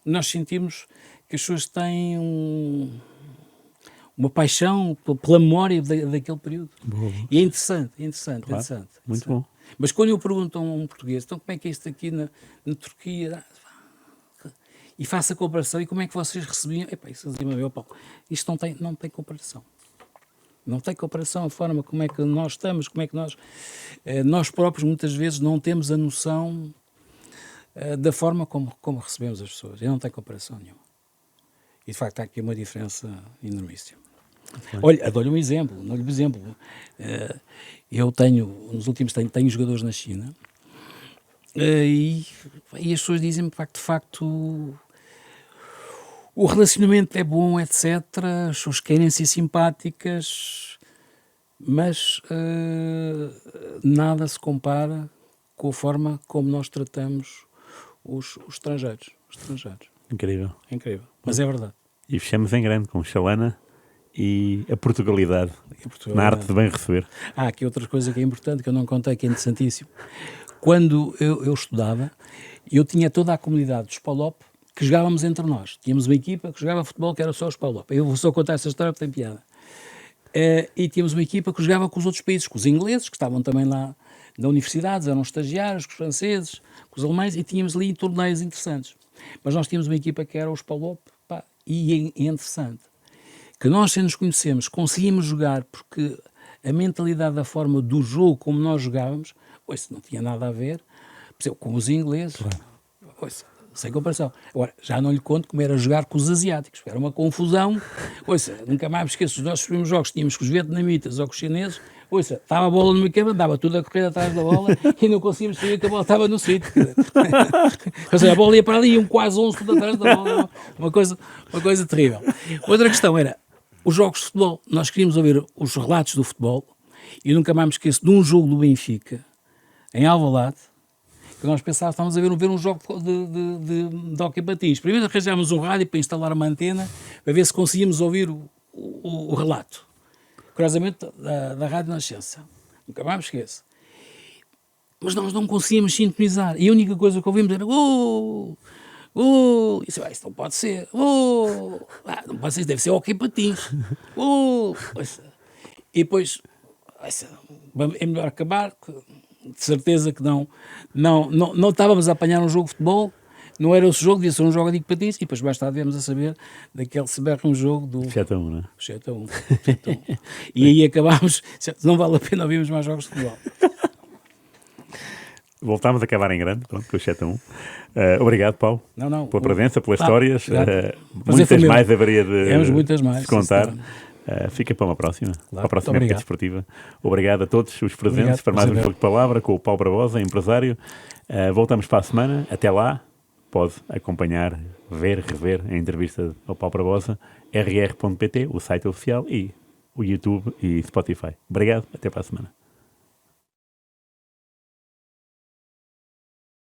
nós sentimos que as pessoas têm uma paixão pela memória daquele período. Boa. E é interessante, claro, interessante. Muito bom. Mas quando eu pergunto a um português, então como é que é isto aqui na Turquia? E faço a comparação, e como é que vocês recebiam? Isso dizia-me, meu Paulo, isto não tem comparação. Não tem comparação a forma como é que nós estamos, como é que nós próprios muitas vezes não temos a noção da forma como recebemos as pessoas. E não tem comparação nenhuma. E de facto há aqui uma diferença enormíssima. Olha, dou-lhe um exemplo. Eu nos últimos tenho jogadores na China e as pessoas dizem-me que de facto o relacionamento é bom, etc. As pessoas querem ser simpáticas, mas nada se compara com a forma como nós tratamos os estrangeiros. Incrível. Mas é verdade. E fechamos em grande com Xalana e a Portugalidade, na arte de bem receber. Há aqui outra coisa que é importante, que eu não contei, que é interessantíssimo. Quando eu estudava, eu tinha toda a comunidade dos PALOP que jogávamos entre nós. Tínhamos uma equipa que jogava futebol que era só os PALOP. Eu vou só contar essa história porque tem piada. E tínhamos uma equipa que jogava com os outros países, com os ingleses, que estavam também lá na universidade, eram estagiários, com os franceses, com os alemães, e tínhamos ali torneios interessantes. Mas nós tínhamos uma equipa que era os PALOP, e é interessante que nós, sem nos conhecermos, conseguimos jogar porque a mentalidade da forma do jogo como nós jogávamos, isso não tinha nada a ver, por exemplo, com os ingleses, claro. Sem comparação. Agora, já não lhe conto como era jogar com os asiáticos, era uma confusão. Nunca mais me esqueço dos nossos primeiros jogos, tínhamos com os vietnamitas ou com os chineses, estava a bola no meio campo, andava tudo a correr atrás da bola e não conseguíamos saber que a bola estava no sítio. A bola ia para ali e quase 11 tudo atrás da bola. Uma coisa terrível. Outra questão era os jogos de futebol. Nós queríamos ouvir os relatos do futebol e nunca mais me esqueço de um jogo do Benfica, em Alvalade, que nós estávamos a ver um jogo de hóquei patins. Primeiro arranjámos um rádio para instalar uma antena para ver se conseguíamos ouvir o relato. Curiosamente, da Rádio Nascença. Nunca mais me esqueço. Mas nós não conseguíamos sintonizar. E a única coisa que ouvimos era isso não pode ser. Não pode ser, deve ser hóquei patins. E depois, é melhor acabar. De certeza que não estávamos a apanhar um jogo de futebol, não era esse jogo, devia ser um jogo de patins, e depois mais tarde viemos a saber daquele um jogo do 7-1, não é? 7-1. E aí acabámos, não vale a pena ouvirmos mais jogos de futebol. Voltámos a acabar em grande, pronto, com o 7-1. Obrigado, Paulo, Não. pela presença, pelas histórias. Prazer foi Muitas meu. mais haveria de, muitas mais, de contar. sim, Fica para uma próxima, para a próxima muito época obrigado. desportiva. Obrigado a todos os presentes Obrigado, para mais um prazer. jogo de palavra com o Paulo Barbosa, empresário. Voltamos para a semana. Até lá, pode acompanhar, ver, rever a entrevista ao Paulo Barbosa, rr.pt, o site oficial, e o YouTube e Spotify. Obrigado, até para a semana.